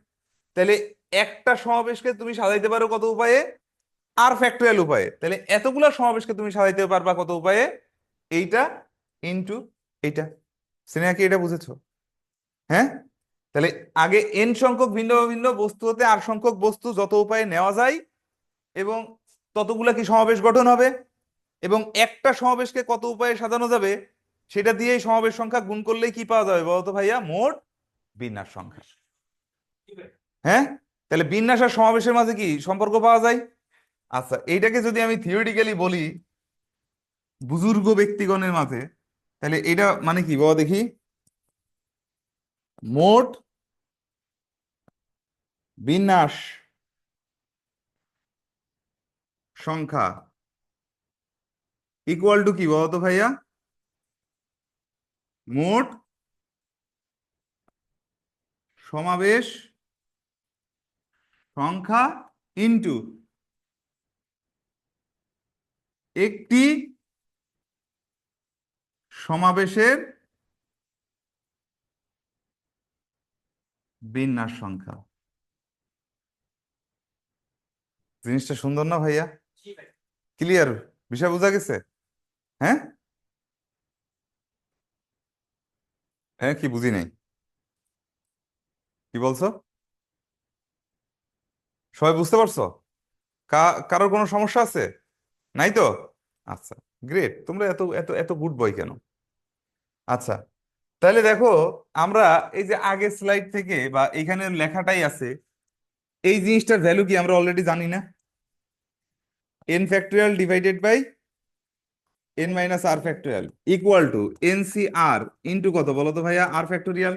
তাহলে একটা সমাবেশকে তুমি সাজাইতে পারো কত উপায়ে? আর ফ্যাক্টোরিয়াল উপায়ে। তাহলে এতগুলা সমাবেশকে তুমি সাজাইতে পারবা কত উপায়ে? এইটা ইনটু এইটা। সিনেমা কি এটা বুঝেছো? হ্যাঁ। তাহলে আগে এন সংখ্যক ভিন্ন ভিন্ন বস্তু হতে আর সংখ্যক বস্তু যত উপায়ে নেওয়া যায়, এবং ততগুলা কি সমাবেশ গঠন হবে, এবং একটা সমাবেশকে কত উপায়ে সাজানো যাবে, সেটা দিয়েই সমাবেশ সংখ্যা গুণ করলেই কি পাওয়া যাবে বলতো ভাইয়া? মোট বিন্যাস সংখ্যা। হ্যাঁ। তাহলে বিন্যাস আর সমাবেশের মাঝে কি সম্পর্ক পাওয়া যায়? আচ্ছা, এইটাকে যদি আমি থিওরিটিক্যালি বলি বুজুর্গ ব্যক্তিগণের মাঝে, তাহলে এটা মানে কি বাবা দেখি? মোট বিন্যাস সংখ্যা ইকুয়াল টু কি বলতো ভাইয়া? মোট সমাবেশ সংখ্যা ইনটু একটি সমাবেশের বিন্যাস সংখ্যা। জিনিসটা সুন্দর না ভাইয়া? ক্লিয়ার? বিষয় বোঝা গেছে? হ্যাঁ। হ্যাঁ, কি বুঝি নাই? কি বলছো? সবাই বুঝতে পারছো? কারোর কোনো সমস্যা আছে? নাই তো? আচ্ছা, গ্রেট। তোমরা এত এত এত গুড বয় কেন? আচ্ছা, তাহলে দেখো, আমরা এই যে আগের স্লাইড থেকে বা এখানে লেখাটাই আছে, এই জিনিসটার ভ্যালু কি আমরা অলরেডি জানি না? N factorial divided by n minus r factorial equal to n c r into কত বলো তো ভাইয়া? R factorial.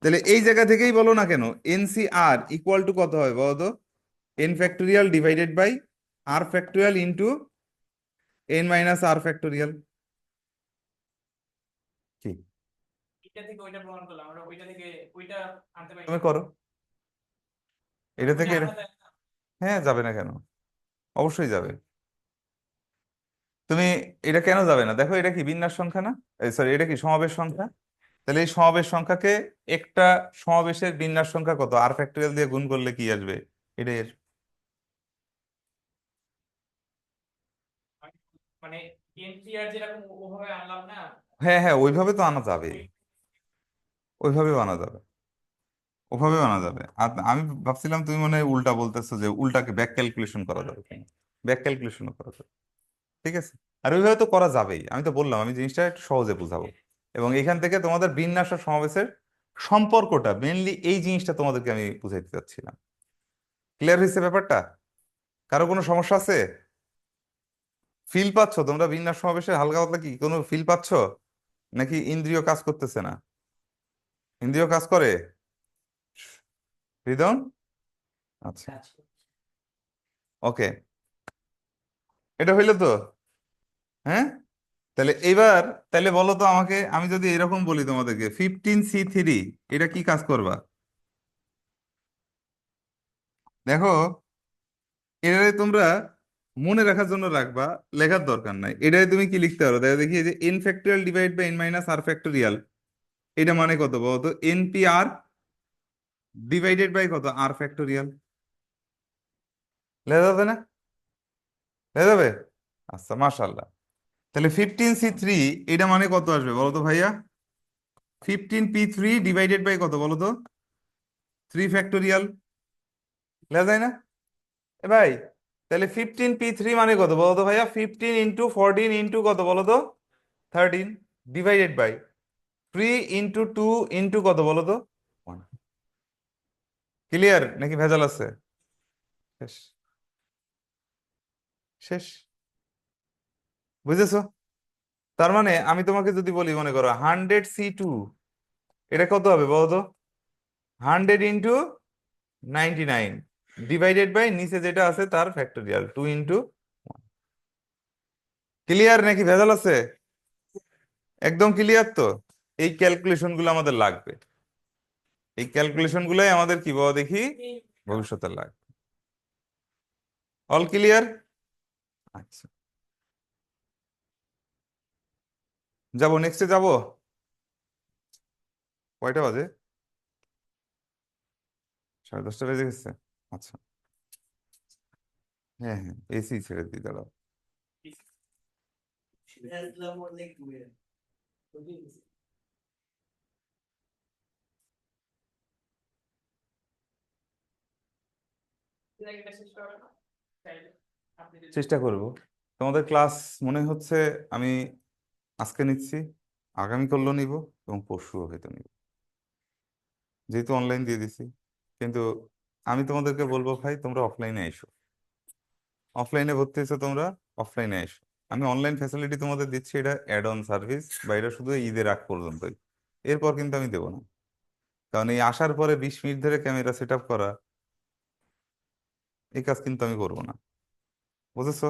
তাহলে এই জায়গা থেকেই বলো না কেন n c r equal to কত হয় বলো তো? N factorial divided by r factorial into n minus r factorial. কি এটা থেকে ওইটা প্রমাণ করলাম, আমরা ওইটা থেকে ওইটা আনতে পারি তুমি না। করো এটা থেকে আনা যায় না। হ্যাঁ, যাবে না কেন? অবশ্যই যাবে। তুমি এটা কেন যাবে না? দেখো, এটা কি বিন্যাস সংখ্যা না? সরি, এটা কি সমাবেশ সংখ্যা? তাহলে এই সমাবেশ সংখ্যাকে একটা সমাবেশের বিন্যাস সংখ্যা কত আর ফ্যাক্টোরিয়াল দিয়ে গুণ করলে কি আসবে? এটাই আসবে। মানে এনসিআর যেরকম ওভাবে আনলাম না, হ্যাঁ হ্যাঁ, ওইভাবে তো আনা যাবে, ওই ওইভাবেও আনা যাবে, ওভাবেও আনা যাবে। আর আমি ভাবছিলাম তুমি মনে হয় উল্টা বলতেছো, যে উল্টাকে ব্যাক ক্যালকুলেশন করা যাবে কিনা। ব্যাক ক্যালকুলেশনও করা যাবে, ঠিক আছে। আর ওইভাবে তো করা যাবেই, আমি তো বললাম আমি জিনিসটা একটু সহজে বুঝাবো। এবং এখান থেকে তোমাদের বিন্যাস আর সমাবেশের সম্পর্কটা মেনলি এই জিনিসটা তোমাদেরকে আমি বুঝাইতে চাচ্ছিলাম। ক্লিয়ার হয়েছে ব্যাপারটা? কারো কোনো সমস্যা আছে? ফিল পাচ্ছ তোমরা বিন্যাস সমাবেশে হালকা পাতলা কি কোনো ফিল পাচ্ছ, নাকি ইন্দ্রিয় কাজ করতেছে না? ইন্দ্রিয় কাজ করে হৃদয়? আচ্ছা, ওকে, এটা হইলো তো। হ্যাঁ, তাহলে এইবার তাহলে বলো তো আমাকে, আমি যদি এরকম বলি তোমাদেরকে 15C3, এটা কি কাজ করবা? দেখো, এটারে তোমরা মনে রাখার জন্য রাখবা, লেখার দরকার নাই। এটারে তুমি কি লিখতে পারো? দেখো দেখি, এই যে n factorial divide by n minus r factorial, এটা মানে কত বলো তো? এনপি আর ডিভাইডেড বাই কত? R factorial. লেখা যাবে না? লেখা যাবে? আচ্ছা, মাশাআল্লাহ। তাহলে 15C3 এটা মানে কত আসবে বলো তো ভাইয়া? 15P3 ডিভাইডেড বাই কত বলো তো? 3 ফ্যাক্টোরিয়াল। লেখা যায় না এ ভাই? তাহলে 15P3 মানে কত বলো তো ভাইয়া? 15 × 14 ইন্টু কত বলো তো? 13 ডিভাইডেড বাই 3 × 2 ইন্টু কত বলো তো? 1। ক্লিয়ার নাকি ভেজাল আছে? শেষ, শেষ, বুঝেছো? তার মানে আমি তোমাকে যদি বলি, মনে করো 100C2, এটা কত হবে বলো তো? 100 × 99 ডিভাইডেড বাই নিচে যেটা আছে তার ফ্যাক্টোরিয়াল 2 × 1। ক্লিয়ার নাকি ভেজাল আছে? একদম ক্লিয়ার তো? এই ক্যালকুলেশন গুলো আমাদের লাগবে, এই ক্যালকুলেশন গুলাই আমাদের কি বাবা দেখি ভবিষ্যতে লাগবে। All clear? আচ্ছা, যাবো নেক্সটে যাবো। কয়টা বাজে? 10:30 বেজে গেছে। আচ্ছা, হ্যাঁ হ্যাঁ, এসি ছেড়ে দিই, দাঁড়াও। চেষ্টা করব। তোমাদের ক্লাস মনে হচ্ছে আমি আজকে নিচ্ছি, আগামীকালও নিব, এবং পরশুও হয়তো নিব, যেহেতু অনলাইন দিয়ে দিছি। কিন্তু আমি তোমাদেরকে বলবো ভাই, তোমরা অফলাইনে এসো। অফলাইনে ভর্তি হয়েছো তোমরা, অফলাইনে এসো। আমি অনলাইন ফ্যাসিলিটি তোমাদের দিচ্ছি, এটা অ্যাড অন সার্ভিস, বা এটা শুধু ঈদের আগ পর্যন্তই। এরপর কিন্তু আমি দেবো না, কারণ এই আসার পরে 20 মিনিট ধরে ক্যামেরা সেট আপ করা, এই কাজ কিন্তু আমি করবো না, বুঝেছো?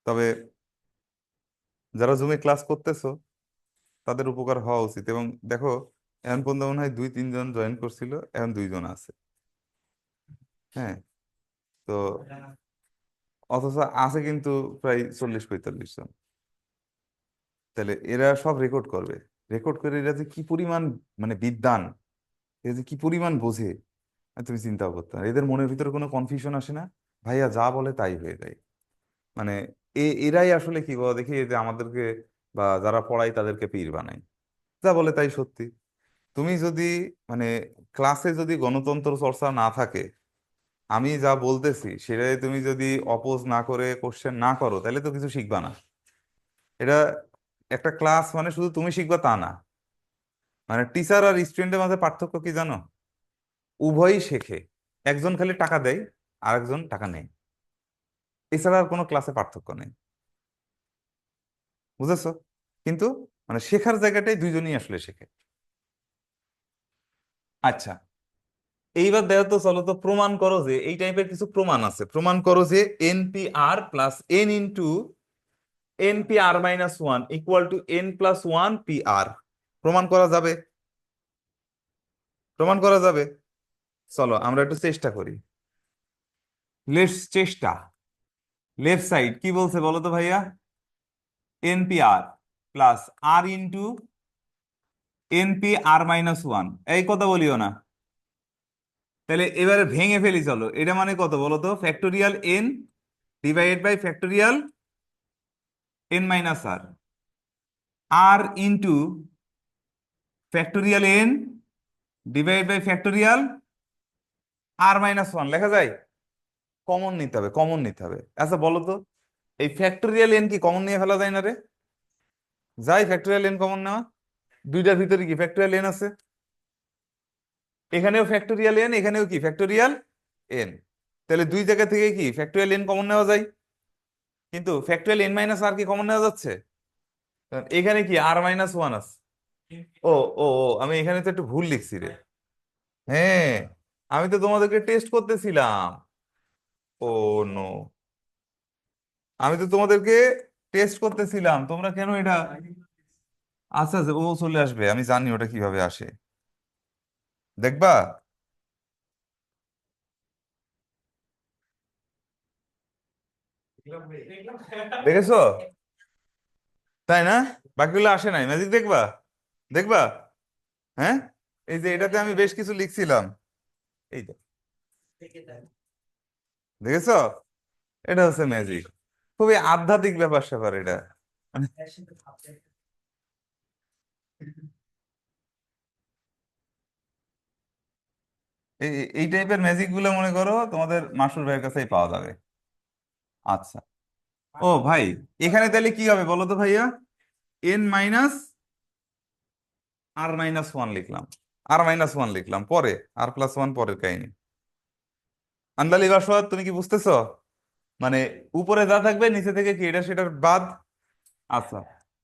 তবে যারা জুমে ক্লাস করতেছো তাদের উপকার হওয়া উচিত। এবং দেখো, এখন পর্যন্ত মনে হয় 2-3 জন জয়েন করছিল, এখন 2 জন আছে। হ্যাঁ, তো অথচ আছে কিন্তু প্রায় 40-45 জন। তাহলে এরা সব রেকর্ড করবে, রেকর্ড করে এরা যে কি পরিমাণ মানে বিদ্বান, এরা যে কি পরিমাণ বোঝে, আর তুমি চিন্তাও করতে পারো। এদের মনের ভিতরে কোনো কনফিউশন আসে না, ভাইয়া যা বলে তাই হয়ে যায়। মানে এরাই আসলে কি বলো দেখি, এই যে আমাদেরকে বা যারা পড়ায় তাদেরকে পীর বানায়, যা বলে তাই সত্যি। তুমি যদি মানে ক্লাসে যদি গণতন্ত্র চর্চা না থাকে, আমি যা বলতেছি সেটাই তুমি যদি অপোজ না করে কোশ্চেন না করো, তাহলে তো কিছু শিখবা না। এটা একটা ক্লাস মানে শুধু তুমি শিখবা তা না, মানে টিচার আর স্টুডেন্টের মাঝে পার্থক্য কি জানো? উভয়ই শেখে, একজন খালি টাকা দেয় আর একজন টাকা নেয়, এছাড়া আর কোনো ক্লাসে পার্থক্য নেই, বুঝেছো? কিন্তু মানে শেখার জায়গাটাই দুইজনই আসলে শেখে। আচ্ছা, এইবার দেখো তো, চলো তো প্রমাণ করো যে এই টাইপের কিছু প্রমাণ আছে। প্রমাণ করো যে NPR plus N into NPR-1 equal to N+1 PR। প্রমাণ করা যাবে? প্রমাণ করা যাবে? চলো আমরা একটু চেষ্টা করি। লেটস চেষ্টা। লেফট সাইড কি বলছে বলো তো ভাইয়া? NPR plus r into NPR-1, এই কথা বলিও না। তাহলে এবারে ভেঙে ফেলি, চলো। এটা মানে কত বলো তো? Factorial N divided by factorial N-R, আর into factorial N divide by factorial R-1 লেখা যায়? কমন নিতে হবে, কমন নিতে হবে। আচ্ছা বলো তো, এই ফ্যাক্টোরিয়াল N কি কমন নিয়ে ফেলা যায় না রে? যাই ফ্যাক্টোরিয়াল N কমন নেওয়া? দুইটার ভিতরে কি ফ্যাক্টোরিয়াল এন আছে, এখানেও ফ্যাক্টোরিয়াল এন, এখানেও কি ফ্যাক্টোরিয়াল এন, তাহলে দুই জায়গা থেকে কি ফ্যাক্টোরিয়াল এন কমন নেওয়া যায়, কিন্তু ফ্যাক্টোরিয়াল এন মাইনাস আর কি কমন নেওয়া যাচ্ছে, কারণ এখানে কি আর মাইনাস ওয়ান আছে। ও ও ও আমি এখানে তো একটু ভুল লিখছি রে। হ্যাঁ, আমি তো তোমাদেরকে টেস্ট করতেছিলাম। ও নো, আমি তো তোমাদেরকে টেস্ট করতেছিলাম, তোমরা কেন এটা, আচ্ছা আচ্ছা, ও চলে আসবে, আমি জানি ওটা কিভাবে আসে, দেখবা। দেখেছো, তাই না? বাকিগুলো আসে নাই, ম্যাজিক দেখবা, দেখবা। হ্যাঁ, এই যে এটাতে আমি বেশ কিছু লিখছিলাম, এই যে দেখেছো, এটা হচ্ছে ম্যাজিক, খুবই আধ্যাত্মিক ব্যাপার স্যাপার এটা, মানে এই টাইপের ম্যাজিক গুলো মনে করো তোমাদের মাসুর ভাইয়ের কাছেই পাওয়া যাবে। আচ্ছা, ও ভাই, এখানে তাহলে কি হবে বলো তো ভাইয়া, n minus r minus one লিখলাম, আর মাইনাস ওয়ান লিখলাম, পরে আর প্লাস ওয়ান পরের কাহিনী। আন্দালি বাসওয়াত, তুমি কি বুঝতেছো? মানে উপরে যা থাকবে নিচে থেকে কি এটা সেটার বাদ। আচ্ছা,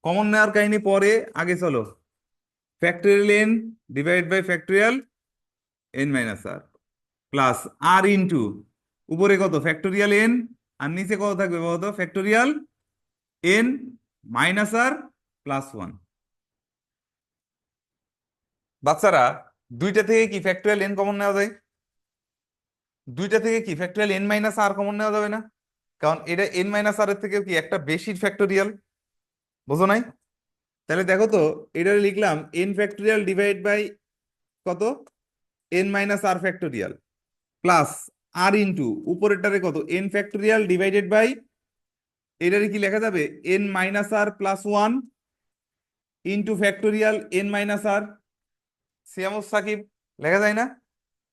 কমন নেওয়ার কাহিনী পরে, আগে চলো factorial n divide by factorial n minus r plus r into উপরে কত ফ্যাক্টোরিয়াল এন, আর নিচে কত থাকবে বলতো factorial n minus r plus one. বাচ্চারা, দুইটা থেকে কি ফ্যাক্টোরিয়াল এন কমন নেওয়া যায়, দুইটা থেকে কি ফ্যাক্টোরিয়াল এন মাইনাস আর কমন নেওয়া যাবে না, কারণ এটা এন মাইনাস আর এর থেকে কি একটা বেশি ফ্যাক্টোরিয়াল, বুঝো নাই? তাহলে দেখো তো, এটা লিখলাম এন ফ্যাক্টোরিয়াল ডিভাইড বাই কত, n minus r factorial plus r into উপরেরটারে কত এন ফ্যাক্টোরিয়াল ডিভাইডেড বাই, এটারে কি লেখা যাবে n minus r plus one into factorial n minus r. Siamus Sakib, লেখা যায় না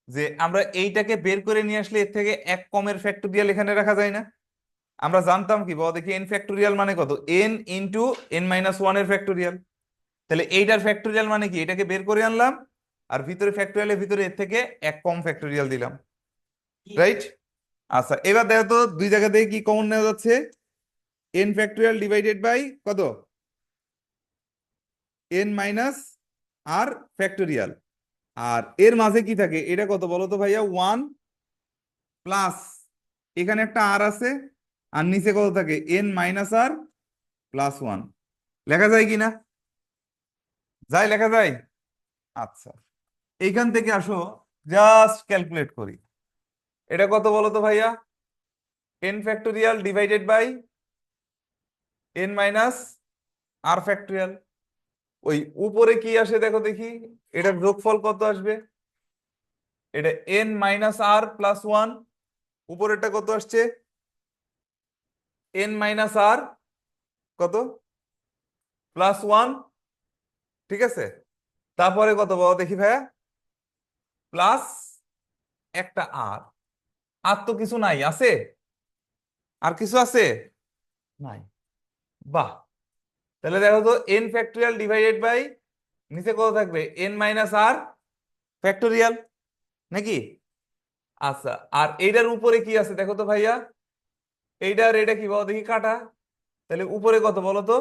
যে আমরা এইটাকে বের করে নিয়ে আসলে এর থেকে এক কমের ফ্যাক্টোরিয়াল এখানে রাখা যায় না? আমরা জানতাম কি বাবা দেখি, এন ফ্যাক্টোরিয়াল মানে কত, n into n minus one এর ফ্যাক্টোরিয়াল, তাহলে এইটার ফ্যাক্টোরিয়াল মানে কি, এটাকে বের করে আনলাম আর ভিতরে ফ্যাক্টোরিয়ালের ভিতরে এর থেকে এক কম ফ্যাক্টোরিয়াল দিলাম, রাইট? আচ্ছা, এবার দেখো তো দুই জায়গা থেকে কি কমন নেওয়া যাচ্ছে, এন ফ্যাক্টোরিয়াল ডিভাইডেড বাই কত, এন মাইনাস আর ফ্যাক্টোরিয়াল, আর এর মাঝে কি থাকে এটা কত বলো তো ভাইয়া, ওয়ান প্লাস এখানে একটা আর আছে, আর নিচে কত থাকে N minus r plus one. লেখা যায় কি না? যায়, লেখা যায়। আচ্ছা, এইখান থেকে আসো, জাস্ট ক্যালকুলেট করি, এটা কত বলো তো ভাইয়া, n factorial divided by n minus r factorial, ওই উপরে কি আসে দেখো দেখি, এটার যোগফল কত আসবে, এটা N minus r plus one, উপরেরটা কত আসছে এন মাইনাস আর কত প্লাস ওয়ান, ঠিক আছে, তারপরে কত বলো দেখি ভাইয়া, প্লাস একটা আর, আর তো কিছু নাই, আছে আর কিছু আছে নাই, বাহ, তাহলে দেখো তো এন ফ্যাক্টোরিয়াল ডিভাইডেড বাই নিচে কত থাকবে এন মাইনাস আর ফ্যাক্টোরিয়াল নাকি। আচ্ছা, আর এইটার উপরে কি আছে দেখো তো ভাইয়া, এইটার এটা কি বলো দেখি কাটা, তাহলে উপরে কত বলো তো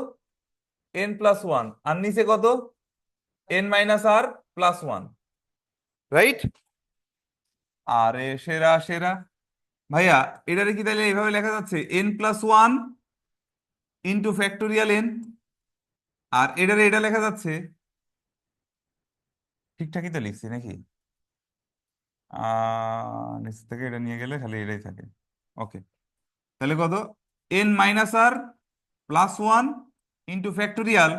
এন প্লাস ওয়ান, আর নিচে কত n minus r plus one, right? আরে সেরা সেরা ভাইয়া, এটারে কি তাহলে এইভাবে লেখা যাচ্ছে n plus one into factorial n, আর এটারে এটা লেখা যাচ্ছে, ঠিকঠাকই তো লিখছি নাকি? নিচ থেকে এটা নিয়ে গেলে খালি এটাই থাকে, ওকে, তাহলে কত n minus r plus one into factorial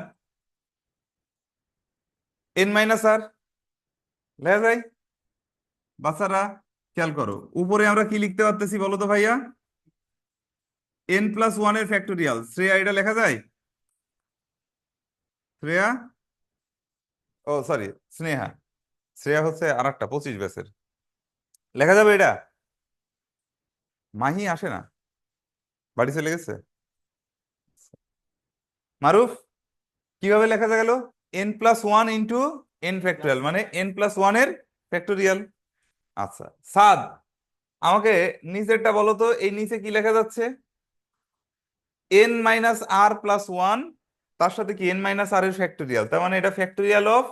n minus r, লেখা যায়? বাচ্চারা খেয়াল করো, উপরে আমরা কি লিখতে পারতেছি বলো তো ভাইয়া, এন প্লাস ওয়ান এর ফ্যাক্টোরিয়াল, শ্রেয়া এটা লেখা যায়? শ্রেয়া, ও সরি, স্নেহা, শ্রেয়া হচ্ছে আর একটা 25 ব্যাচের, লেখা যাবে এটা? মাহি আসে না, বাড়ি চলে গেছে। মারুফ, কিভাবে লেখা গেল n plus one into n factorial, মানে n প্লাস ওয়ান এর ফ্যাক্টোরিয়াল। আচ্ছা সাদ, আমাকে নিচেরটা বলো তো, এই নিচে কি লেখা যাচ্ছে? n minus r plus one, তার সাথে কি n মাইনাস আর এর ফ্যাক্টোরিয়াল, তার মানে এটা factorial of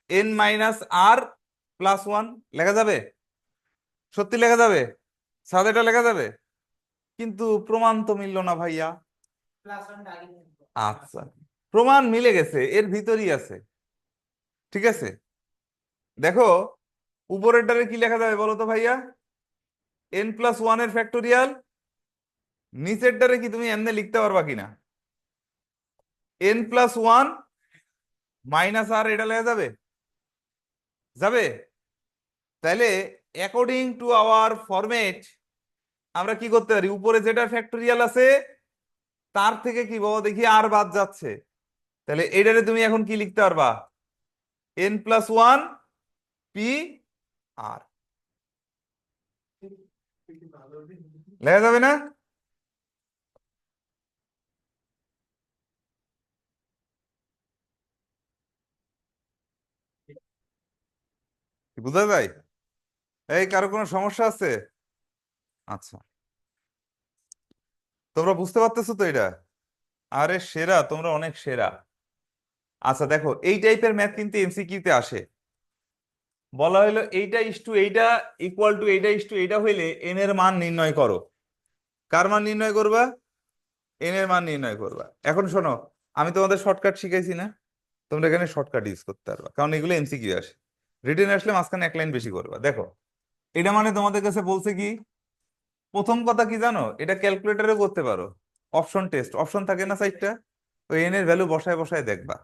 n minus r plus one. লেখা যাবে? সত্যি লেখা যাবে? সাদ এটা লেখা যাবে, কিন্তু প্রমাণ তো মিললো না ভাইয়া। আচ্ছা, প্রমাণ মিলে গেছে, এর ভিতরই আছে। ঠিক আছে, দেখো উপরেরটারে কি লেখা যাবে বলো তো ভাইয়া? n প্লাস ওয়ান এর ফ্যাক্টোরিয়াল। নিচেরটারে কি তুমি এমনি লিখতে পারবা কিনা? n প্লাস ওয়ান মাইনাস আর, এটা লেখা যাবে? যাবে? তাহলে অ্যাকর্ডিং টু আওয়ার ফরম্যাট আমরা কি করতে পারি? উপরে যেটা ফ্যাক্টোরিয়াল আছে তার থেকে কি বাবা দেখি আর বাদ যাচ্ছে, তাহলে এটারে তুমি এখন কি লিখতে পারবা? n plus one P R. লেখা যাবে না? বুঝা যায়? এই কারো কোনো সমস্যা আছে? আচ্ছা, তোমরা বুঝতে পারতেছো তো এটা? আরে সেরা, তোমরা অনেক সেরা। আচ্ছা দেখো, এই টাইপের ম্যাথ কিন্তু এমসিকিউতে আসে। বলা হলো এইটা ইস টু এইটা ইকুয়াল টু এইটা ইস টু এইটা হইলে এন এর মান নির্ণয় করো। কার মান নির্ণয় করবা? এন এর মান নির্ণয় করবা। এখন শোনো, আমি তোমাদের শর্টকাট শিখাইছি না? তোমরা এখানে শর্টকাট ইউজ করতে পারবা, কারণ এগুলো এমসিকিউ আসে। রিটেন আসলে মাঝখানে এক লাইন বেশি করবা। দেখো এটা মানে তোমাদের কাছে বলছে কি, প্রথম কথা কি জানো, এটা ক্যালকুলেটরে করতে পারো। অপশন টেস্ট, অপশন থাকে না সাইডটা, ওই এন এর ভ্যালু বসায় বসায় দেখবা।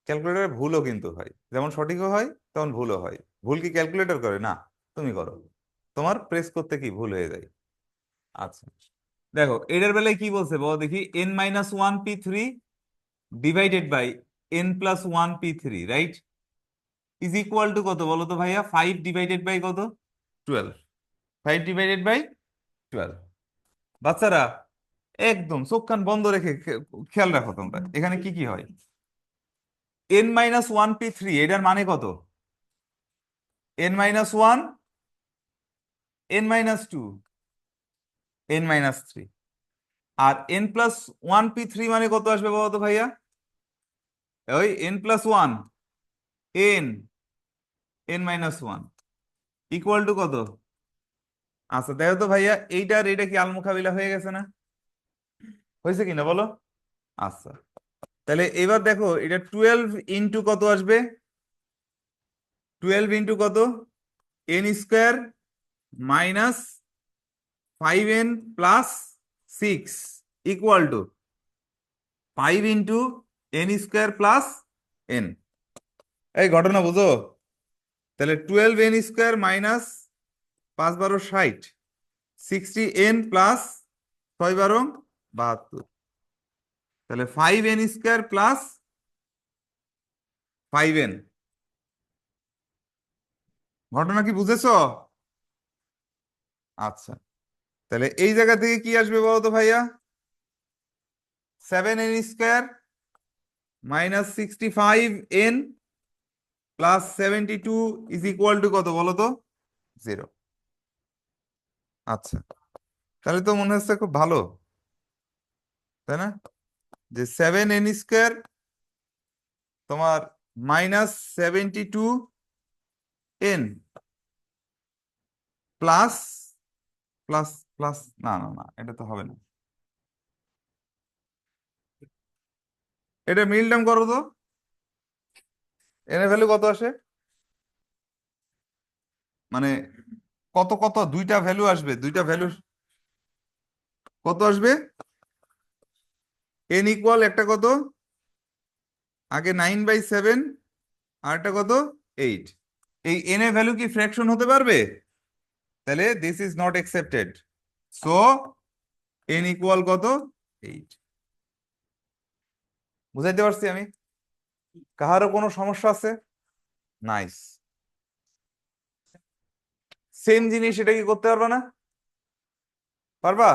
ক্যালকুলেটরে ভুলও কিন্তু হয়, যেমন সঠিকও হয় তেমন ভুলও হয়। ভুল কি ক্যালকুলেটর করে? না, তুমি করো। তোমার প্রেস করতে কি ভুল হয়ে যায়। আচ্ছা দেখো এটার বেলায় কি বলছে বলো দেখি, n minus one P three divided by n plus one P three, right, is equal to কত বলো তো ভাইয়া? 5 ডিভাইডেড বাই কত? 12। 5 ডিভাইডেড বাই 12। বাচ্চারা একদম চোখ কান বন্ধ রেখে খেয়াল রাখো তোমরা, এখানে কি কি হয়। n minus one P three, এটার মানে কত? n minus one, n minus two, n minus three. আর n plus one P three মানে কত আসবে বলো তো ভাইয়া? ওই n plus one, n, n minus one equal to কত? আচ্ছা দেখো তো ভাইয়া, এইটার এটা কি আল মোকাবিলা হয়ে গেছে না? হয়েছে কিনা বলো? আচ্ছা, তাহলে এবার দেখো এটা 12 ইন্টু কত আসবে? 12 ইন্টু কত? n square minus 5n plus 6 equal to 5 into n square plus n। এই ঘটনা বুঝো? তাহলে 12n square minus 5 12 60, 60n plus 6 12 72, তাহলে 5n স্কোয়ার প্লাস 5n। ঘটনা কি বুঝেছো? আচ্ছা, তাহলে এই জায়গা থেকে কি আসবে বলো তো ভাইয়া? 7n square minus 65n plus 72 is equal to কত বলো তো? 0। আচ্ছা, তাহলে তো মনে হচ্ছে খুব ভালো, তাই না? যে 7n স্কোয়ার তোমার minus 72n plus plus plus, না না না, এটা তো হবে না। এটা মিল টার্ম করো তো, এর ভ্যালু কত আসে? মানে কত কত দুইটা ভ্যালু আসবে, দুইটা ভ্যালু কত আসবে? n ইকুয়াল একটা কত, আগে 9/7, আর একটা কত 8। এই n এর ভ্যালু কি ফ্র্যাকশন হতে পারবে? তাহলে this is not accepted. So n equal কত? 8। বুঝাইতে পারছি আমি? কাহারও কোনো সমস্যা আছে? নাইস। সেম জিনিস এটা কি করতে পারবা না? পারবা?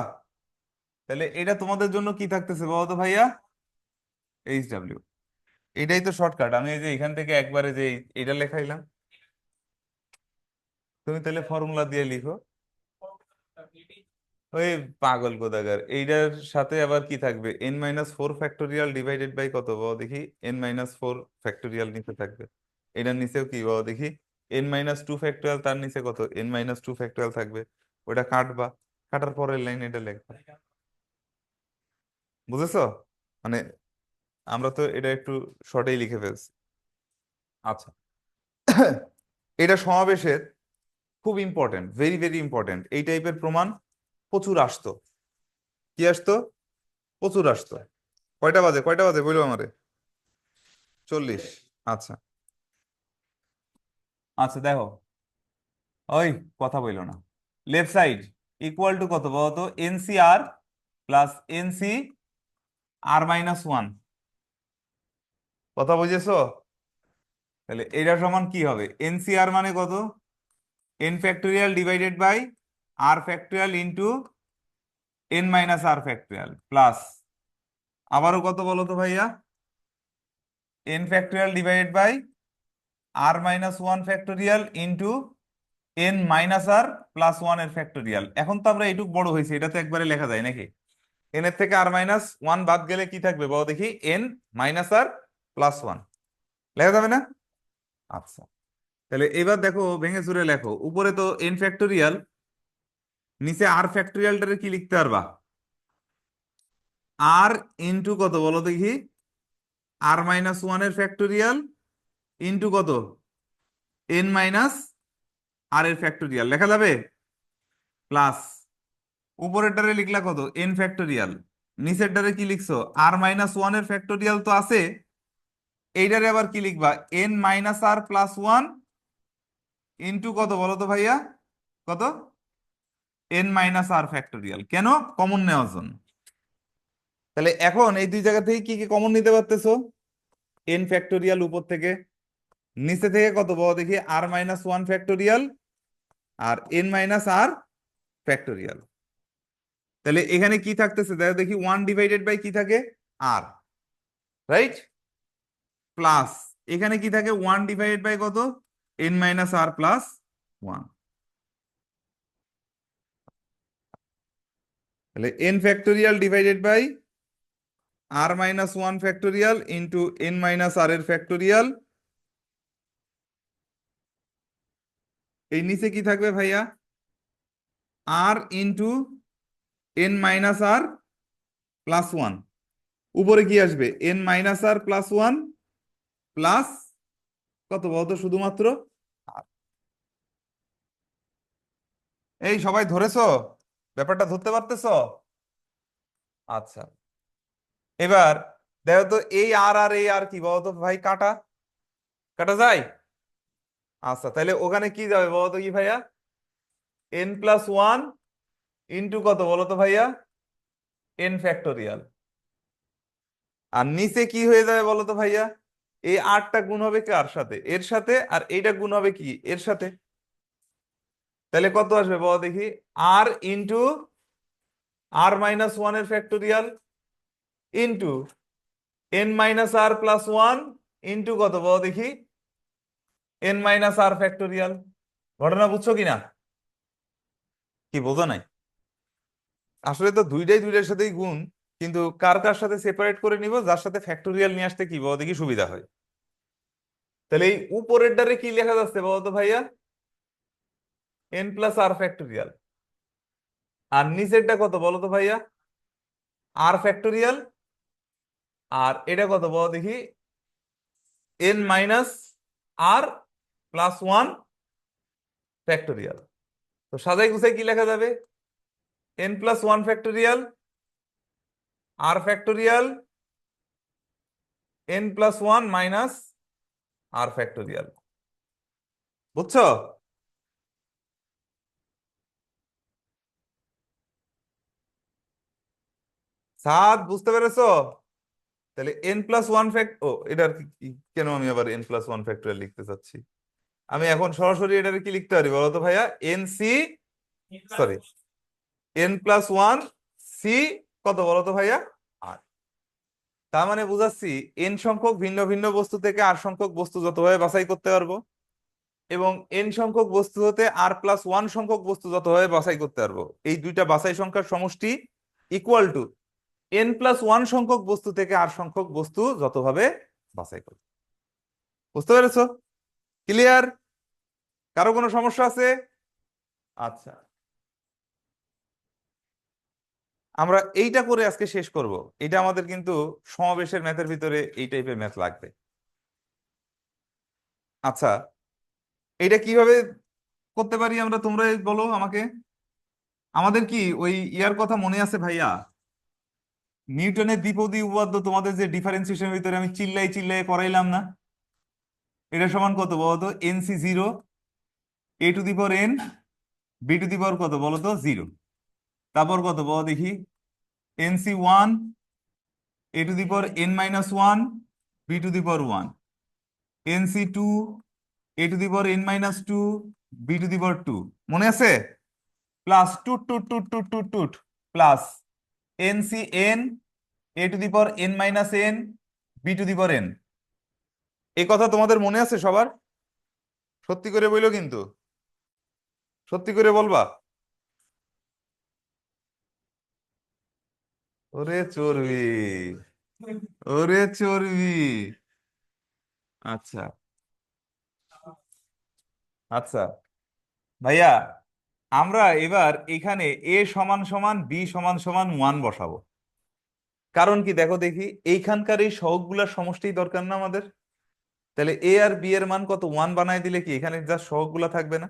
তাহলে এটা তোমাদের জন্য কি থাকতেছে বলো তো ভাইয়া? H W. এটাই তো শর্টকাট। আমি এই যে এখান থেকে একবারে যে এটা লেখাইলাম, তুমি তাহলে ফর্মুলা দিয়ে লিখো। ওই পাগল কোথাকার, এইটার সাথে আবার কি থাকবে? n-4 ফ্যাক্টোরিয়াল ডিভাইডেড বাই কত বাবা দেখি? n-4 ফ্যাক্টোরিয়াল নিচে থাকবে। এটার নিচেও কি বাবা দেখি? n-2 ফ্যাক্টোরিয়াল, তার নিচে কত? n-2 ফ্যাক্টোরিয়াল থাকবে। ওটা কাটবা, কাটার পরের লাইন এটা লিখবা। বুঝেছো? মানে আমরা তো এটা একটু শর্টেই লিখে ফেলছি। আচ্ছা, এটা সমাবেশের খুব ইম্পর্টেন্ট, ভেরি ভেরি ইম্পর্টেন্ট। এই টাইপের প্রমাণ প্রচুর আসতো। কি আসতো? প্রচুর আসতো। কয়টা বাজে, কয়টা বাজে বললো আমারে? 40। আচ্ছা আচ্ছা, দেখো, ওই কথা বললো না। লেফট সাইড ইকুয়াল টু কত বলতো? এনসি আর প্লাস এনসি আর-1। কথা বুঝেছো? তাহলে এটা সমান কি হবে? এনসি আর মানে কত? N factorial divided by r factorial into n-r factorial plus আবারও কত বলো তো ভাইয়া? N factorial divided by r-1 factorial into n-r+1 এর ফ্যাক্টোরিয়াল। এখন তো আমরা এইটুক বড় হয়েছি, এটা তো একবারে লেখা যায় নাকি? এন এর থেকে r-1 বাদ গেলে কি থাকবে বলো দেখি? n-r+1 লেখা যাবে না? আচ্ছা, তাহলে এবার দেখো, ভেঙে চুরে লেখো। উপরে তো n ফ্যাক্টোরিয়াল, নিচে r ফ্যাক্টোরিয়ালটারে কি লিখতে পারবা? আর ইন্টু কত বলো দেখি? r-1 এর ফ্যাক্টোরিয়াল ইন্টু কত? n-r এর ফ্যাক্টোরিয়াল লেখা যাবে? প্লাস উপরেরটারে লিখলা কত? n factorial. নিচেরটারে কি লিখছো? r-1 এর ফ্যাক্টোরিয়াল তো আছে, এইটারে আবার কি লিখবা? n-r+1 ইন্টু কত বলো তো ভাইয়া? কত? n-r factorial. কেন? কমন নেওয়ার জন্য। তাহলে এখন এই দুই জায়গা থেকে কি কি কমন নিতে পারতেছো? n ফ্যাক্টোরিয়াল উপর থেকে, নিচে থেকে কত বলো দেখি? r-1 ফ্যাক্টোরিয়াল আর n-r ফ্যাক্টোরিয়াল। তাহলে এখানে কি থাকতেছে দেখো দেখি? 1 ডিভাইডেড বাই কি থাকে? r, right? প্লাস এখানে কি থাকে? 1 ডিভাইডেড বাই কত? n-r+1। তাহলে n factorial divided by r-1 factorial into n-r এর ফ্যাক্টোরিয়াল। এই নিচে কি থাকবে ভাইয়া? r into n-r+1। উপরে কি আসবে? n-r+1 প্লাস কত বলতো? শুধুমাত্র r। এই সবাই ধরেছো? ব্যাপারটা ধরতে পারতেছো? আচ্ছা, এবার দেখো তো, এই আর আর এই আর কি বলতো ভাই? কাটা, কাটা যায়? আচ্ছা, তাহলে ওখানে কি যাবে বলতো কি ভাইয়া? n+1 ইন্টু কত বলতো ভাইয়া? n factorial. আর নিচে কি হয়ে যাবে বলতো ভাইয়া? এই আরটা গুণ হবে কার সাথে? এর সাথে। আর এইটা গুণ হবে কি? এর সাথে। তাহলে কত আসবে বলো দেখি? আর ইন্টু r-1 এর ফ্যাক্টোরিয়াল ইন্টু n-r+1 ইন্টু কত বলো দেখি? n-r factorial. ঘটনা বুঝছো কিনা? কি বোঝো নাই? আসলে তো দুইটাই দুইটার সাথেই গুণ, কিন্তু কার কার সাথে সেপারেট করে নিব? যার সাথে ফ্যাক্টোরিয়াল নিয়ে আসতে কি বলো দেখি সুবিধা হয়। তাহলে এই উপরের ডারে কি লেখা যাচ্ছে বলতো ভাইয়া? n+r factorial. আর নিচেরটা কত বলো তো ভাইয়া? r factorial. আর এটা কত বলো দেখি? n-r+1 factorial. তো সাজাই গুছাই কি লেখা যাবে? n+1 factorial, r factorial, n+1 minus r factorial. বুঝছো? সাদ বুঝতে পেরেছো? তাহলে n+1 ও এটার কেন আমি আবার n+1 ফ্যাক্টোরিয়াল লিখতে চাচ্ছি? আমি এখন সরাসরি এটার কি লিখতে পারি বলো তো ভাইয়া? nc, সরি, n+1 c কত বলো তো ভাইয়া? r। তার মানে বুঝাচ্ছি এন সংখ্যক ভিন্ন ভিন্ন বস্তু থেকে আর সংখ্যক বস্তু যতভাবে বাছাই করতে পারবো, এবং এন সংখ্যক বস্তু হতে আর প্লাস ওয়ান সংখ্যক বস্তু যতভাবে বাছাই করতে পারবো, এই দুইটা বাছাই সংখ্যার সমষ্টি equal to N plus one সংখ্যক বস্তু থেকে আর সংখ্যক বস্তু যতভাবে বাছাই করবো। বুঝতে পেরেছো? ক্লিয়ার? কারো কোনো সমস্যা আছে? আচ্ছা, আমরা এইটা করে আজকে শেষ করব। এটা আমাদের কিন্তু সমাবেশের ম্যাথের ভিতরে এই টাইপের ম্যাথ লাগবে। আচ্ছা, এটা কিভাবে করতে পারি আমরা, তোমরা বলো আমাকে। আমাদের কি ওই ইয়ার কথা মনে আছে ভাইয়া? নিউটনের দ্বিপদী উপপাদ্য তোমাদের যে ডিফারেন্সিয়েশনের ভিতরে আমি চিল্লাই চিল্লাই করাইলাম না? এটা সমান কত বলতো? N C zero A to the power n B to the power কত বলতো? জিরো। তারপর কত বলো দেখি? N C one A to the power n minus one B to the power one, n C two A to the power n minus two B to the power two. মনে আছে? Plus two two two two two two plus n C n A to the power n minus n B to the power N. এই কথা তোমাদের মনে আছে সবার? সত্যি করে বইলো কিন্তু, সত্যি করে বলবা। ওরে চর্বি, ওরে চর্বি। আচ্ছা আচ্ছা ভাইয়া, আমরা এবার এখানে এ সমান সমান বি সমান সমান ওয়ান বসাবো। কারণ কি দেখো দেখি, এইখানকার এই সহগগুলোর সমষ্টি দরকার না আমাদের? তাহলে এ আর বি এর মান কত? ওয়ান বানায় দিলে কি এখানে যা সহগগুলা থাকবে না?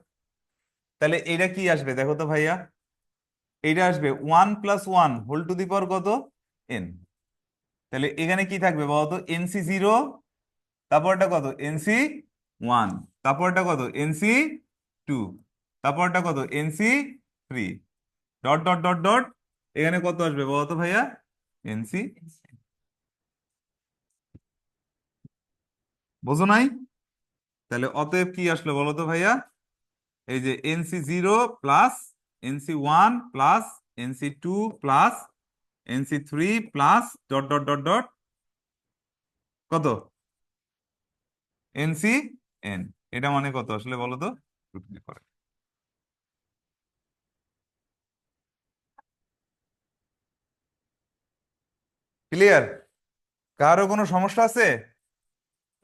তাহলে এটা কি আসবে দেখো তো ভাইয়া? এইটা আসবে one plus one whole to the power কত? এন। তাহলে এখানে কি থাকবে বলতো? এনসি জিরো, তারপরটা কত? এনসি ওয়ান, তারপরটা কত? এনসি টু, তারপরটা কত? NC three, dot dot dot dot. এখানে কত আসবে বলতো ভাইয়া? এনসি। বোঝো নাই? তাহলে অতএব কি আসলো বলতো ভাইয়া? এই যে n C zero plus n C one plus n C two plus n C three plus dot dot dot dot কত? N C n. এটা মানে কত আসলে বলো তো? ক্লিয়ার? কারো কোনো সমস্যা আছে?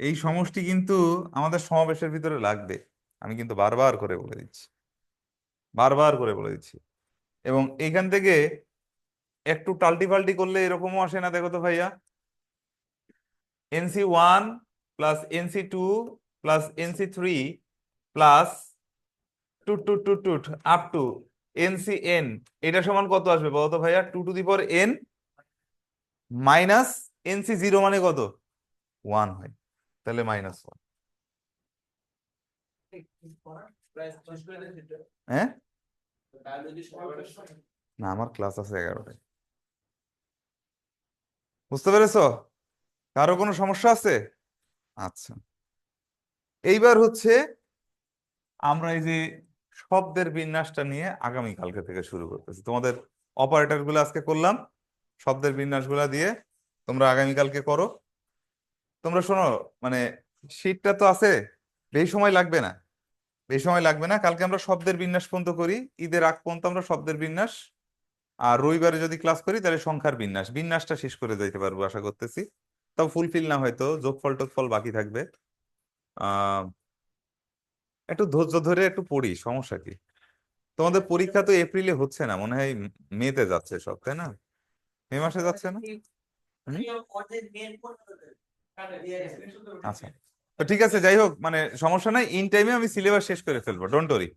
এই সমষ্টি কিন্তু আমাদের সমাবেশের ভিতরে লাগবে, আমি কিন্তু বারবার করে বলে দিচ্ছি, বারবার করে বলে দিচ্ছি। এবং এইখান থেকে একটু টাল্টি পাল্টি করলে এরকমও আসে না দেখো তো ভাইয়া? N C one plus n C two plus n C three plus two two two two up to n C n, এটা সমান কত আসবে বলতো ভাইয়া? Two to the power n minus n C zero মানে কত? ওয়ান হয়। তাহলে মাইনাস ওয়ান। হ্যাঁ না, আমার ক্লাস আছে 11টায়। বুঝতে পেরেছো? কারো কোনো সমস্যা আছে? আচ্ছা, এইবার হচ্ছে আমরা এই যে শব্দের বিন্যাসটা নিয়ে আগামী কালকে থেকে শুরু করতেছি। তোমাদের অপারেটর গুলো আজকে করলাম, শব্দের বিন্যাস গুলা দিয়ে তোমরা আগামীকালকে করো। তোমরা শোনো, মানে শীটটা তো আছে, বেশি সময় লাগবে না, বেশি সময় লাগবে না। কালকে আমরা শব্দের বিন্যাস পর্যন্ত করি, ঈদের আগ পর্যন্ত আমরা শব্দের বিন্যাস, আর রবিবারে যদি ক্লাস করি তাহলে সংখ্যার বিন্যাস, বিন্যাসটা শেষ করে যাইতে পারবো আশা করতেছি। তাও ফুলফিল না হয়তো, যোগফল টোগফল বাকি থাকবে। আহ একটু ধৈর্য ধরে একটু পড়ি, সমস্যা কি? তোমাদের পরীক্ষা তো এপ্রিলে হচ্ছে না, মনে হয় মেতে যাচ্ছে সব, তাই না? মে মাসে যাচ্ছে না? হুম? আচ্ছা, তো ঠিক আছে, যাই হোক, মানে সমস্যা নাই, ইন টাইমে আমি সিলেবাস শেষ করে ফেলবো, ডোন্ট ওরি।